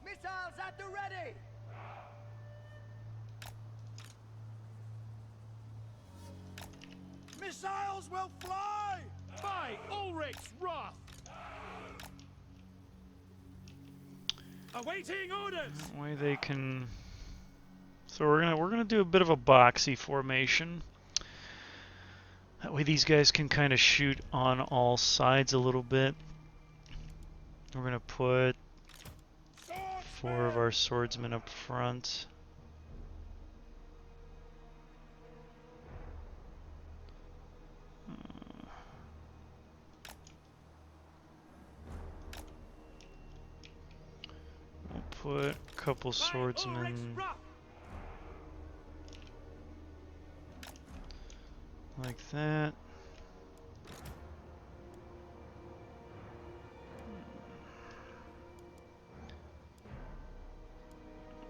[SPEAKER 3] Missiles at the ready!
[SPEAKER 2] Missiles will fly! By Ulrich's wrath! Awaiting orders!
[SPEAKER 1] That way they can... So we're gonna do a bit of a boxy formation. That way these guys can kind of shoot on all sides a little bit. We're gonna put 4 of our swordsmen up front. We'll put a couple swordsmen like that.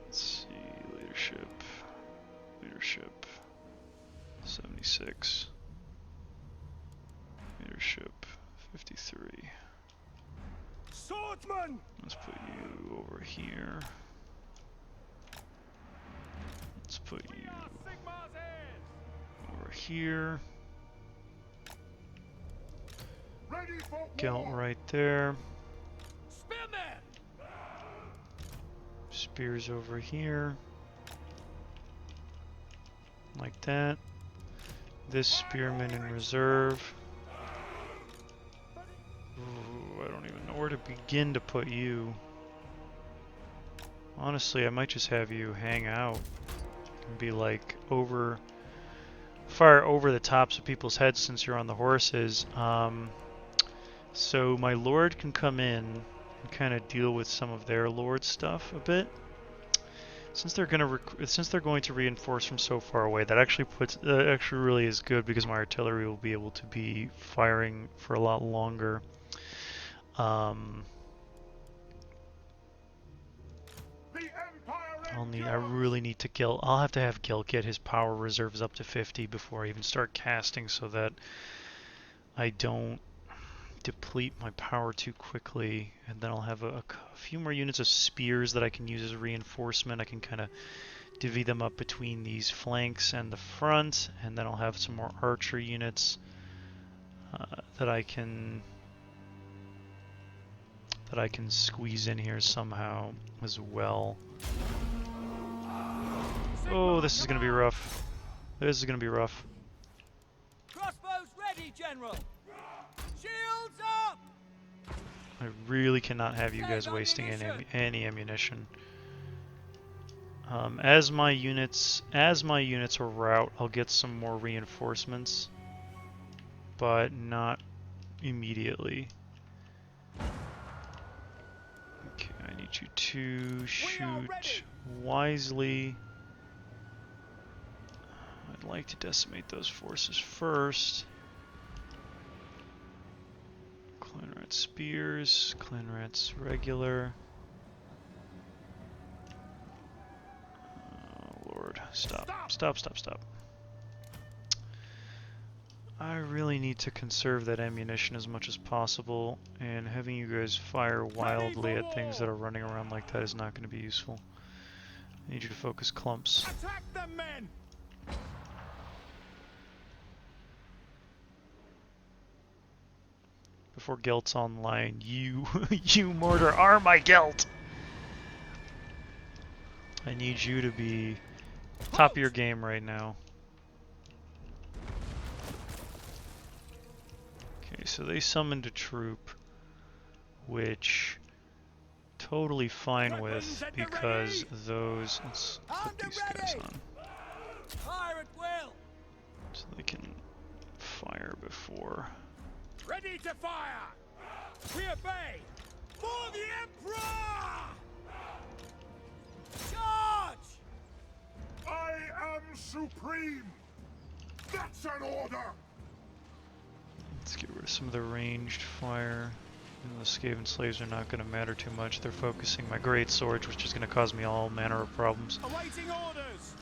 [SPEAKER 1] Let's see, leadership, 76, leadership, 53.
[SPEAKER 5] Swordsman!
[SPEAKER 1] Let's put you over here. Let's put you over here.
[SPEAKER 4] Ready for
[SPEAKER 1] Gelt
[SPEAKER 4] war!
[SPEAKER 1] right there.
[SPEAKER 3] Spearman!
[SPEAKER 1] Spears over here. Like that. This spearman in reserve. Ooh, I don't even know where to begin to put you. Honestly, I might just have you hang out and be like fire over the tops of people's heads since you're on the horses. So my lord can come in and kind of deal with some of their lord stuff a bit. Since they're going to reinforce from so far away, that actually actually really is good because my artillery will be able to be firing for a lot longer. I really need to Gelt. I'll have to have Gelt get his power reserves up to 50 before I even start casting, so that I don't deplete my power too quickly. And then I'll have a few more units of spears that I can use as reinforcement. I can kind of divvy them up between these flanks and the front, and then I'll have some more archer units that I can squeeze in here somehow as well. Oh, this is going to be rough. This is going to be rough.
[SPEAKER 3] Crossbows ready, General! Shields up!
[SPEAKER 1] I really cannot have you guys wasting any ammunition. As my units are rout, I'll get some more reinforcements, but not immediately. Okay, I need you to shoot wisely. I'd like to decimate those forces first. Clanrat spears, Clanrat's regular. Oh Lord, stop. I really need to conserve that ammunition as much as possible, and having you guys fire wildly at things that are running around like that is not going to be useful. I need you to focus clumps.
[SPEAKER 5] Attack them, men!
[SPEAKER 1] Before Gelt's online, you mortar are my Gelt! I need you to be top of your game right now. Okay, so they summoned a troop, which totally fine with because those. Let's put these guys on
[SPEAKER 3] Fire at will!
[SPEAKER 1] so they can fire before.
[SPEAKER 5] Ready to fire! We obey! For the Emperor!
[SPEAKER 3] Charge!
[SPEAKER 4] I am supreme! That's an order!
[SPEAKER 1] Let's get rid of some of the ranged fire. And the Skaven slaves are not going to matter too much. They're focusing my great swords, which is going to cause me all manner of problems.
[SPEAKER 5] Awaiting orders!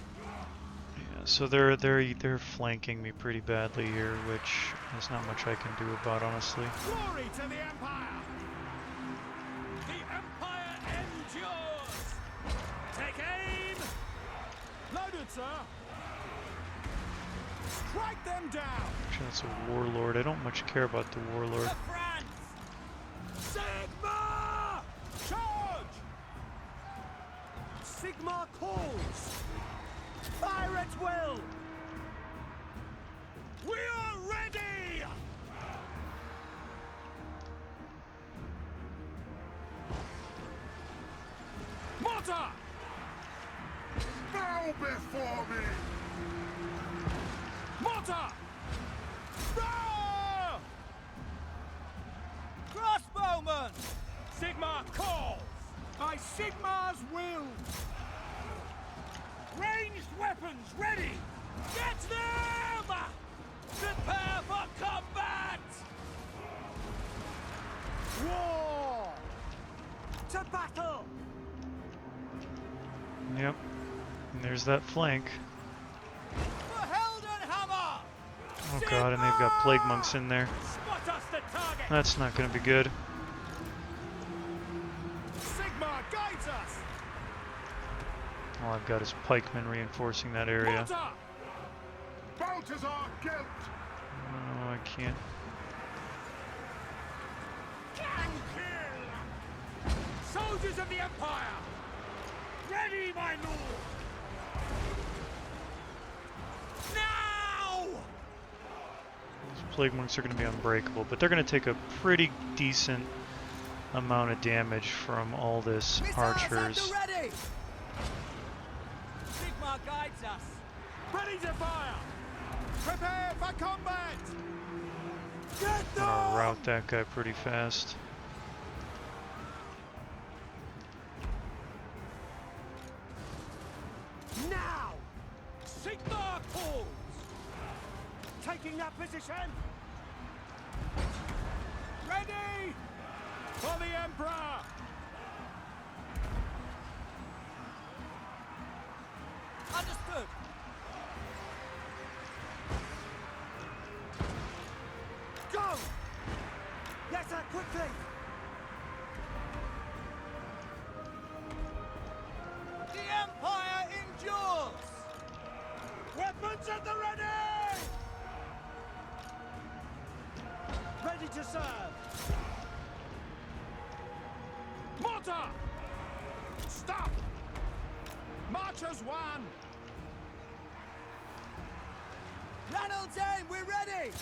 [SPEAKER 1] Yeah, so they're flanking me pretty badly here, which there's not much I can do about, honestly.
[SPEAKER 5] Glory to the Empire! The Empire endures! Take aim! Loaded, sir! Strike them down!
[SPEAKER 1] Actually, that's a warlord. I don't much care about the warlord.
[SPEAKER 3] The France!
[SPEAKER 5] Sigma! Charge! Sigma calls! Fire at will! We are ready! Mortar!
[SPEAKER 4] Bow before me!
[SPEAKER 5] Mortar! Ah!
[SPEAKER 3] Crossbowman!
[SPEAKER 5] Sigma calls! By Sigma's will! Ranged weapons ready!
[SPEAKER 3] Get them! Prepare for combat!
[SPEAKER 5] War! To battle!
[SPEAKER 1] Yep. And there's that flank.
[SPEAKER 3] For Heldenhammer!
[SPEAKER 1] Oh god, and they've got plague monks in there.
[SPEAKER 5] Spot us the target!
[SPEAKER 1] That's not going to be good. All I've got is pikemen reinforcing that area.
[SPEAKER 5] Mortar!
[SPEAKER 4] Balthasar Gelt!
[SPEAKER 1] Oh, I can't.
[SPEAKER 5] Soldiers of the Empire! Ready, my lord! Now!
[SPEAKER 1] These plague monks are going to be unbreakable, but they're going to take a pretty decent amount of damage from all this archers.
[SPEAKER 5] Ready! Sigmar guides us. Ready to fire! Prepare for combat! Get
[SPEAKER 1] I'm going to rout that guy pretty fast.
[SPEAKER 5] Now! Sigmar calls! Taking that position! Ready! For the Emperor! Understood! Go! Yes, sir, quickly! The Empire endures! Weapons at the ready! Ready to serve! Mortar! Stop! March as one! Ranald's aim, we're ready!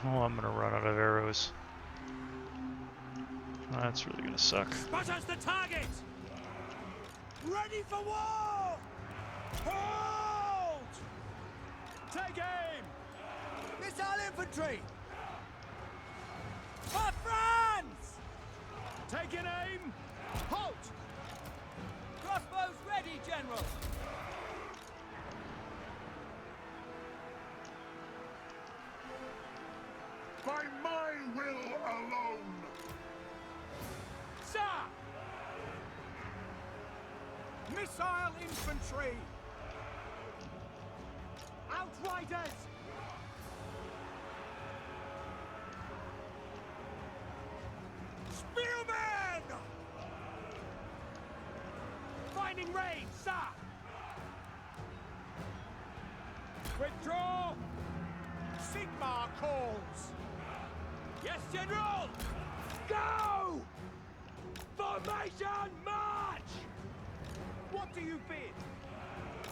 [SPEAKER 1] Oh, I'm going to run out of arrows. That's really going to suck.
[SPEAKER 5] Spotter's the target! Ready for war! Hold! Take aim! Missile infantry! For France! Taking aim! Halt! Crossbows ready, General!
[SPEAKER 4] By my will alone!
[SPEAKER 5] Sir! Missile infantry! Outriders! Spearmen! Finding range, sir! Withdraw! Sigmar calls! Yes, General! Go! Formation march! What do you bid?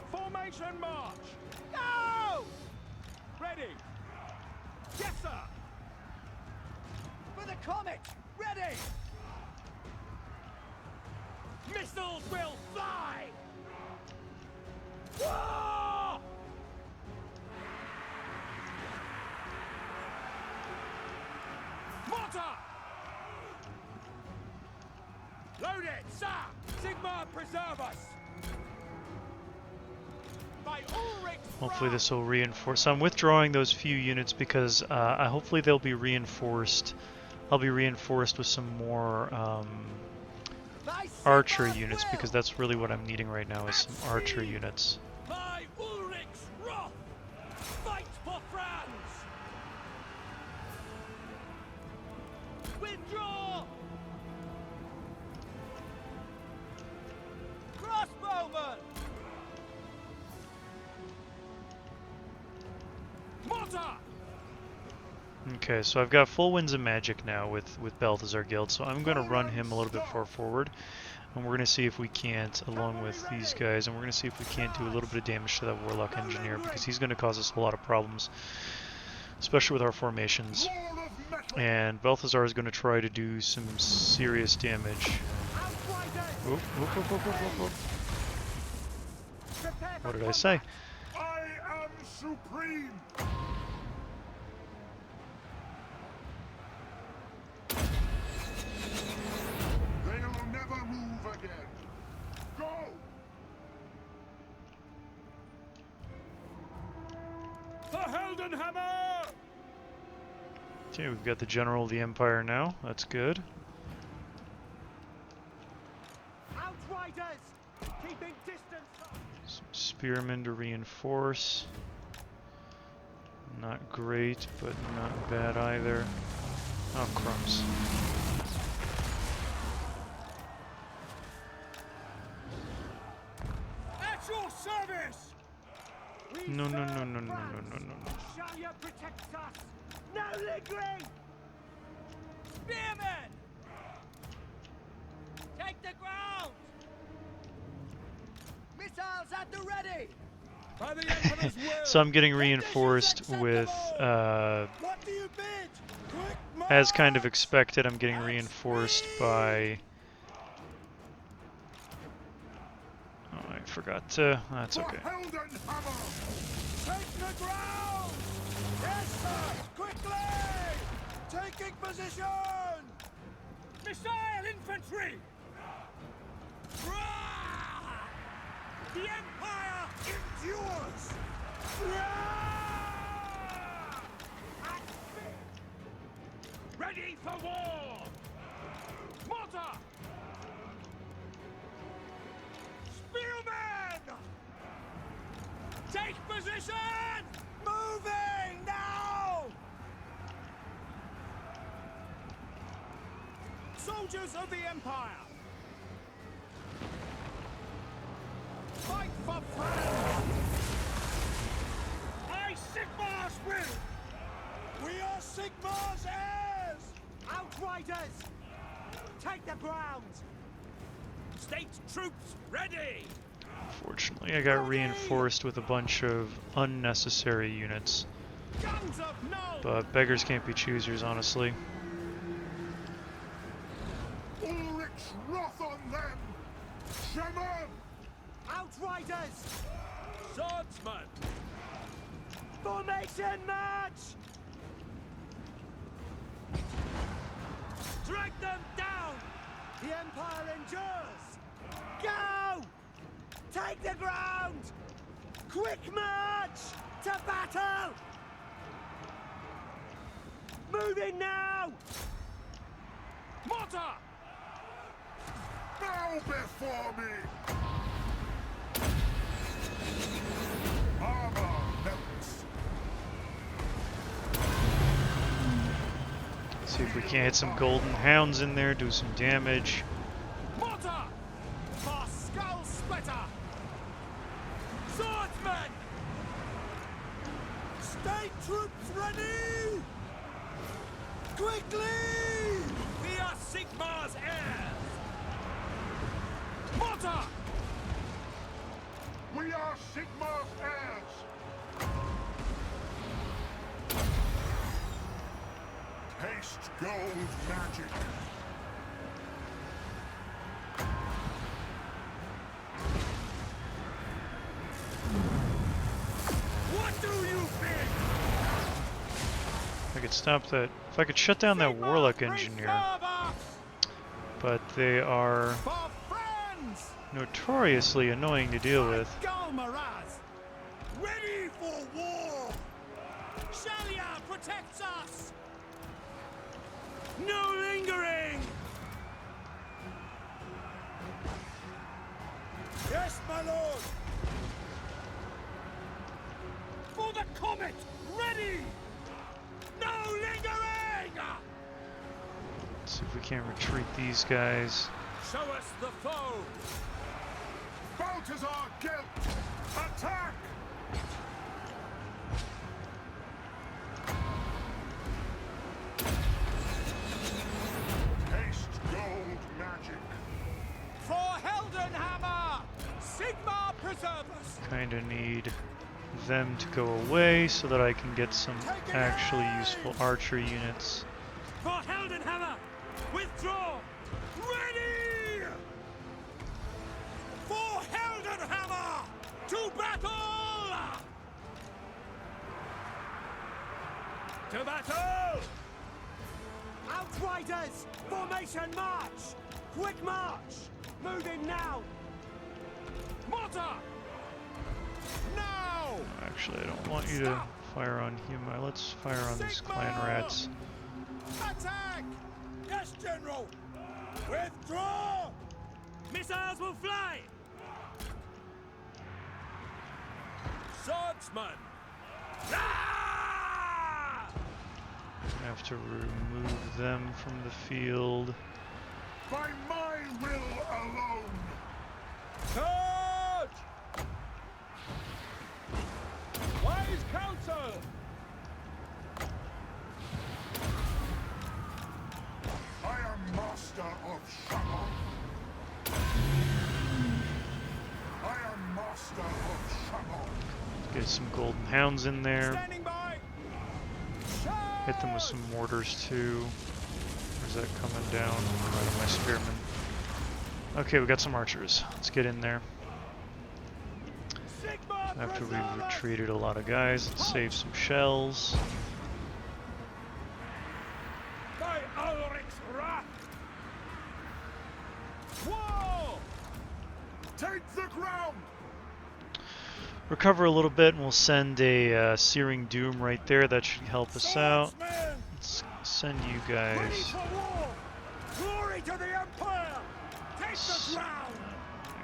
[SPEAKER 5] Formation march! Go! Ready! Yes, sir! For the comet! Ready! Missiles will fly! War! Mortar! Load it, sir! Sigmar, preserve us! By Ulrich's
[SPEAKER 1] Hopefully this will reinforce. So I'm withdrawing those few units because hopefully they'll be reinforced. I'll be reinforced with some more archer units because that's really what I'm needing right now is some archer units.
[SPEAKER 5] By Ulrich's wrath! Fight for France! Withdraw! Crossbowmen! Mortar!
[SPEAKER 1] Okay, so I've got full winds of magic now with Balthasar Gelt, so I'm going to run him a little bit far forward, and we're going to see if we can't, along with these guys, and we're going to see if we can't do a little bit of damage to that Warlock Engineer, because he's going to cause us a lot of problems, especially with our formations. And Balthasar is going to try to do some serious damage. Oop, oop, oop, oop, oop, oop, oop. What did I say?
[SPEAKER 4] I am supreme! They'll never move again. Go!
[SPEAKER 5] For Heldenhammer!
[SPEAKER 1] Okay, we've got the General of the Empire now. That's good.
[SPEAKER 5] Outriders! Keeping distance!
[SPEAKER 1] Some spearmen to reinforce. Not great, but not bad either. Oh, crumbs.
[SPEAKER 5] this!
[SPEAKER 1] No, no, no, no, no, no, no, no, no.
[SPEAKER 3] Shalia protects us! No lingering! Spearmen! Take the ground! Missiles at the ready!
[SPEAKER 5] By the Emperor's will!
[SPEAKER 1] So I'm getting reinforced with,
[SPEAKER 5] What do you bid? Quick
[SPEAKER 1] as kind of
[SPEAKER 5] march!
[SPEAKER 1] expected, I'm getting reinforced by... Oh, I forgot to... That's okay.
[SPEAKER 4] Heldenhammer!
[SPEAKER 5] Take the ground! Yes, sir! Quickly! Taking position!
[SPEAKER 3] Missile infantry!
[SPEAKER 5] Rah! The Empire endures! Rah!
[SPEAKER 2] Ready for war!
[SPEAKER 5] Mortar! Spearmen! Take position! Moving now! Soldiers of the Empire! Fight for France!
[SPEAKER 2] I Sigmar's will!
[SPEAKER 5] We are Sigmar's heirs!
[SPEAKER 3] Outriders! Take the ground!
[SPEAKER 2] State troops ready!
[SPEAKER 1] Fortunately, I got reinforced with a bunch of unnecessary units.
[SPEAKER 5] Guns of no!
[SPEAKER 1] But beggars can't be choosers, honestly.
[SPEAKER 4] Ulrich's wrath on them! Shaman!
[SPEAKER 3] Outriders!
[SPEAKER 2] Swordsman!
[SPEAKER 3] Formation march!
[SPEAKER 2] Strike them down!
[SPEAKER 3] The Empire endures! Go! Take the ground! Quick march! To battle! Moving now!
[SPEAKER 5] Mortar!
[SPEAKER 4] Bow before me! Armor melts!
[SPEAKER 1] See if we can't hit some golden hounds in there, do some damage.
[SPEAKER 5] Mortar! For skull splitter! Swordsman! State troops ready! Quickly!
[SPEAKER 2] We are Sigmar's heirs!
[SPEAKER 5] Mortar!
[SPEAKER 4] We are Sigmar's heirs! Taste gold magic!
[SPEAKER 2] What do you think?
[SPEAKER 1] If I could stop that... If I could shut down that Warlock Engineer. But they are
[SPEAKER 5] For friends!
[SPEAKER 1] notoriously annoying to deal with.
[SPEAKER 5] Galmaraz! Ready for war! Shalia protects us! No lingering! Yes, my lord! For the comet! Ready! No lingering!
[SPEAKER 1] Let's see if we can't retreat these guys.
[SPEAKER 2] Show us the foe!
[SPEAKER 4] Balthasar Gelt! Attack! Taste gold magic!
[SPEAKER 5] For Heldenhammer! Sigmar preserve us!
[SPEAKER 1] Kinda need them to go away so that I can get some actually useful archer units.
[SPEAKER 2] For Heldenhammer! Withdraw!
[SPEAKER 5] Ready! For Heldenhammer! To battle!
[SPEAKER 2] To battle!
[SPEAKER 3] Outriders! Formation march! Quick march! Moving now!
[SPEAKER 5] Mortar! Now!
[SPEAKER 1] Actually, I don't want you to fire on him. Let's fire on these clan rats.
[SPEAKER 5] Attack! Yes, General! Withdraw!
[SPEAKER 2] Missiles will fly! Swordsman! Ah!
[SPEAKER 1] I have to remove them from the field.
[SPEAKER 4] By my will alone!
[SPEAKER 5] Charge!
[SPEAKER 4] I am master of Shamon. I am master of Shamon.
[SPEAKER 1] Get some golden hounds in there.
[SPEAKER 5] Standing by.
[SPEAKER 1] Hit them with some mortars too. Where's that coming down? Right on my spearmen. Okay, we got some archers. Let's get in there.
[SPEAKER 5] Sigma
[SPEAKER 1] After we've
[SPEAKER 5] preserve us.
[SPEAKER 1] retreated a lot of guys, let's save some shells.
[SPEAKER 5] By Ulrich's wrath. Whoa!
[SPEAKER 4] Take the ground!
[SPEAKER 1] Recover a little bit, and we'll send a Searing Doom right there. That should help us out.
[SPEAKER 5] Swordsmen,
[SPEAKER 1] Let's send you
[SPEAKER 5] ready
[SPEAKER 1] guys.
[SPEAKER 5] for war. Glory to the Empire. Take the
[SPEAKER 1] S-
[SPEAKER 5] ground.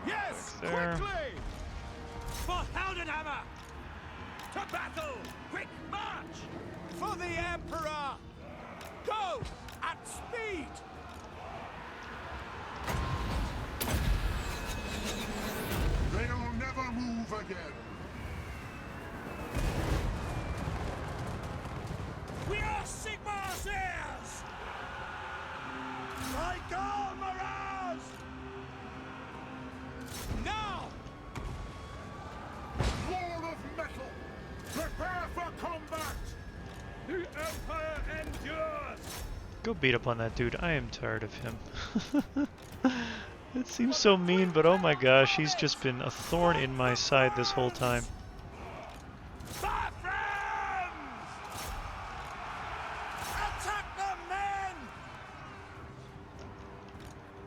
[SPEAKER 5] Yes,
[SPEAKER 1] there.
[SPEAKER 5] quickly. For Heldenhammer. To battle. Quick march. For the Emperor. Go at speed.
[SPEAKER 4] They'll never move again.
[SPEAKER 5] We are Sigmar's heirs. By God, Mirage. Now.
[SPEAKER 4] Wall of metal! Prepare for combat!
[SPEAKER 5] The Empire endures.
[SPEAKER 1] Go beat up on that dude. I am tired of him. It seems so mean, but oh my gosh, he's just been a thorn in my side this whole time.
[SPEAKER 5] My friends! Attack the men!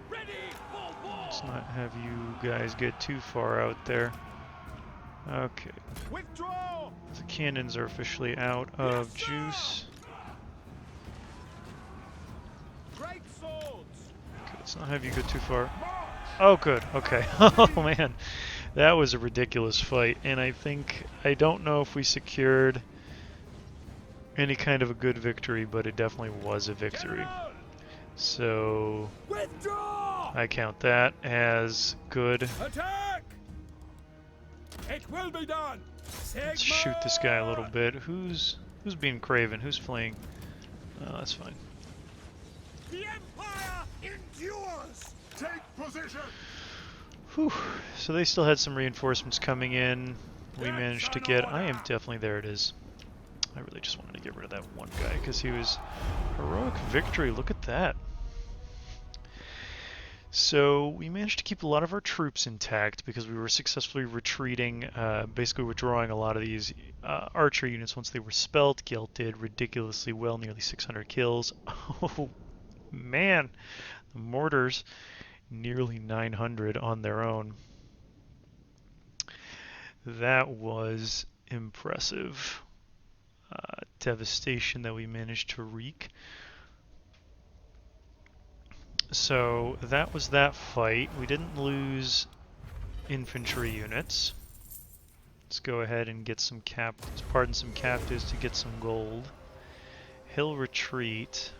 [SPEAKER 5] Ready for war!
[SPEAKER 1] Let's not have you guys get too far out there. Okay,
[SPEAKER 5] Withdraw!
[SPEAKER 1] the cannons are officially out of
[SPEAKER 5] Yes, sir!
[SPEAKER 1] juice.
[SPEAKER 5] Great swords!
[SPEAKER 1] Okay, let's not have you go too far. Oh, good. Okay. Oh man, that was a ridiculous fight, and I don't know if we secured any kind of a good victory, but it definitely was a victory.
[SPEAKER 5] General!
[SPEAKER 1] So
[SPEAKER 5] Withdraw!
[SPEAKER 1] I count that as good.
[SPEAKER 5] Attack! It will be done!
[SPEAKER 1] Let's shoot this guy a little bit. Who's being craven? Who's fleeing? Oh, that's fine.
[SPEAKER 5] The Empire endures!
[SPEAKER 4] Take position!
[SPEAKER 1] Whew. So they still had some reinforcements coming in. We managed to get... I am definitely... There it is. I really just wanted to get rid of that one guy because he was... Heroic victory. Look at that. So we managed to keep a lot of our troops intact because we were successfully retreating, basically withdrawing a lot of these archer units once they were spelt. Gelt did ridiculously well, nearly 600 kills. Oh man, the mortars nearly 900 on their own. That was impressive. Devastation that we managed to wreak. So that was that fight. We didn't lose infantry units. Let's go ahead and get some some captives to get some gold. Hill retreat.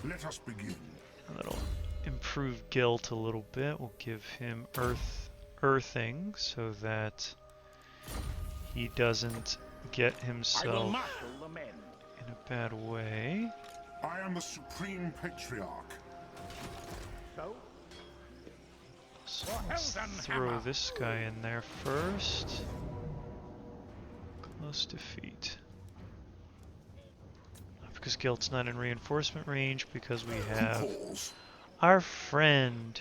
[SPEAKER 4] Let us begin.
[SPEAKER 1] That'll improve Gelt a little bit. We'll give him earthing so that he doesn't get
[SPEAKER 2] I will
[SPEAKER 1] himself
[SPEAKER 2] marshal the men.
[SPEAKER 1] in a bad way.
[SPEAKER 4] I am the Supreme Patriarch.
[SPEAKER 2] So,
[SPEAKER 1] So let's
[SPEAKER 2] Heldenhammer.
[SPEAKER 1] throw this guy in there first. Close defeat. Because Gelt's not in reinforcement range because we have
[SPEAKER 4] Calls.
[SPEAKER 1] our friend.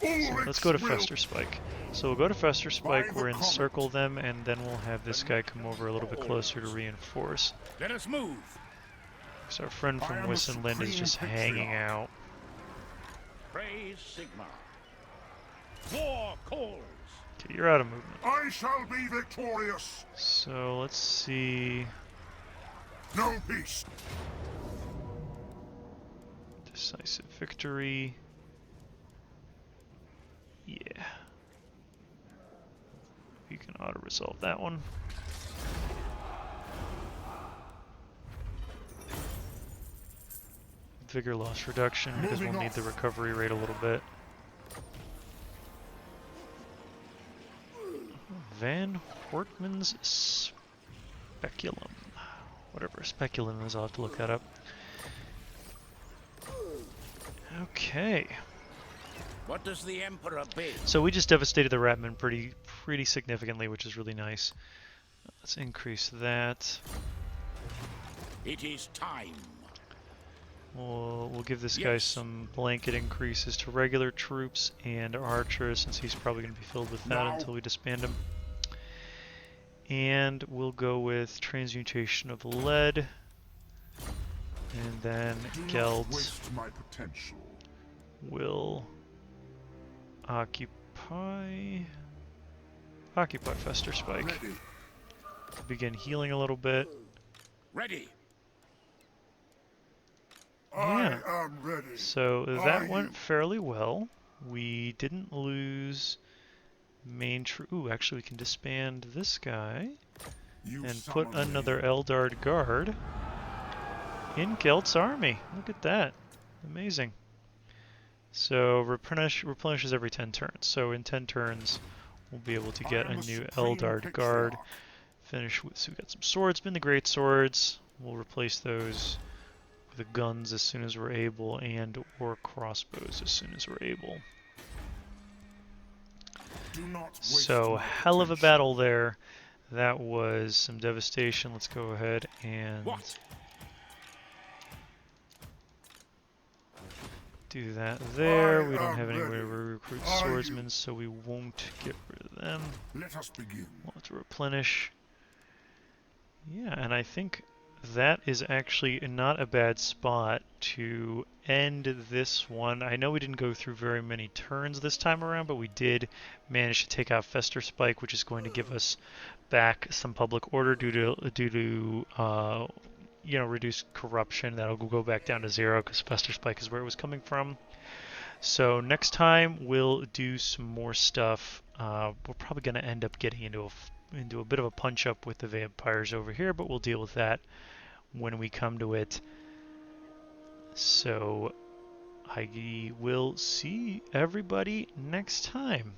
[SPEAKER 1] So let's go to
[SPEAKER 4] Ulrich's
[SPEAKER 1] Fester Spike. So we'll go to Fester Spike,
[SPEAKER 4] By the
[SPEAKER 1] we'll
[SPEAKER 4] comet.
[SPEAKER 1] encircle them, and then we'll have this guy come over a little bit closer to reinforce.
[SPEAKER 5] Let us move!
[SPEAKER 1] Because our friend
[SPEAKER 4] I
[SPEAKER 1] from
[SPEAKER 4] am the
[SPEAKER 1] Wissenland is
[SPEAKER 4] Supreme
[SPEAKER 1] just hanging
[SPEAKER 4] Patriarch.
[SPEAKER 1] out.
[SPEAKER 2] praise Sigmar.
[SPEAKER 5] War calls!
[SPEAKER 1] Okay, you're out of movement.
[SPEAKER 4] I shall be victorious.
[SPEAKER 1] So let's see.
[SPEAKER 4] No peace.
[SPEAKER 1] Decisive victory. Yeah. You can auto-resolve that one. Vigor loss reduction because we'll
[SPEAKER 4] Moving
[SPEAKER 1] need the
[SPEAKER 4] off.
[SPEAKER 1] recovery rate a little bit. Van Hortman's Speculum. Whatever Speculum is, I'll have to look that up. Okay.
[SPEAKER 2] What does the Emperor bid?
[SPEAKER 1] So we just devastated the Ratman pretty significantly, which is really nice. Let's increase that.
[SPEAKER 2] It is time.
[SPEAKER 1] We'll give this guy some blanket increases to regular troops and archers, since he's probably going to be filled with that until we disband him. And we'll go with transmutation of lead. And then Gelt will occupy Fester Spike. Begin healing a little bit.
[SPEAKER 2] Ready.
[SPEAKER 1] Yeah.
[SPEAKER 4] I am ready.
[SPEAKER 1] So that went fairly well. We didn't lose main troop. Ooh, actually we can disband this guy and put another Eldard guard in Gelt's army. Look at that. Amazing. So replenishes every 10 turns. So in 10 turns we'll be able to get a new Eldard guard. Finish with, so we got some swordsmen, the great swords. We'll replace those with the guns as soon as we're able, and or crossbows as soon as we're able. So hell of a battle there. That was some devastation. Let's go ahead and do that there. We don't have any way to recruit swordsmen, so we won't get rid of them.
[SPEAKER 4] Let us begin.
[SPEAKER 1] We'll have to replenish. Yeah, and I think that is actually not a bad spot to end this one. I know we didn't go through very many turns this time around, but we did manage to take out Fester Spike, which is going to give us back some public order due to you know, reduced corruption. That'll go back down to 0 because Fester Spike is where it was coming from. So next time we'll do some more stuff. We're probably going to end up getting into a bit of a punch-up with the vampires over here, but we'll deal with that when we come to it. So I will see everybody next time.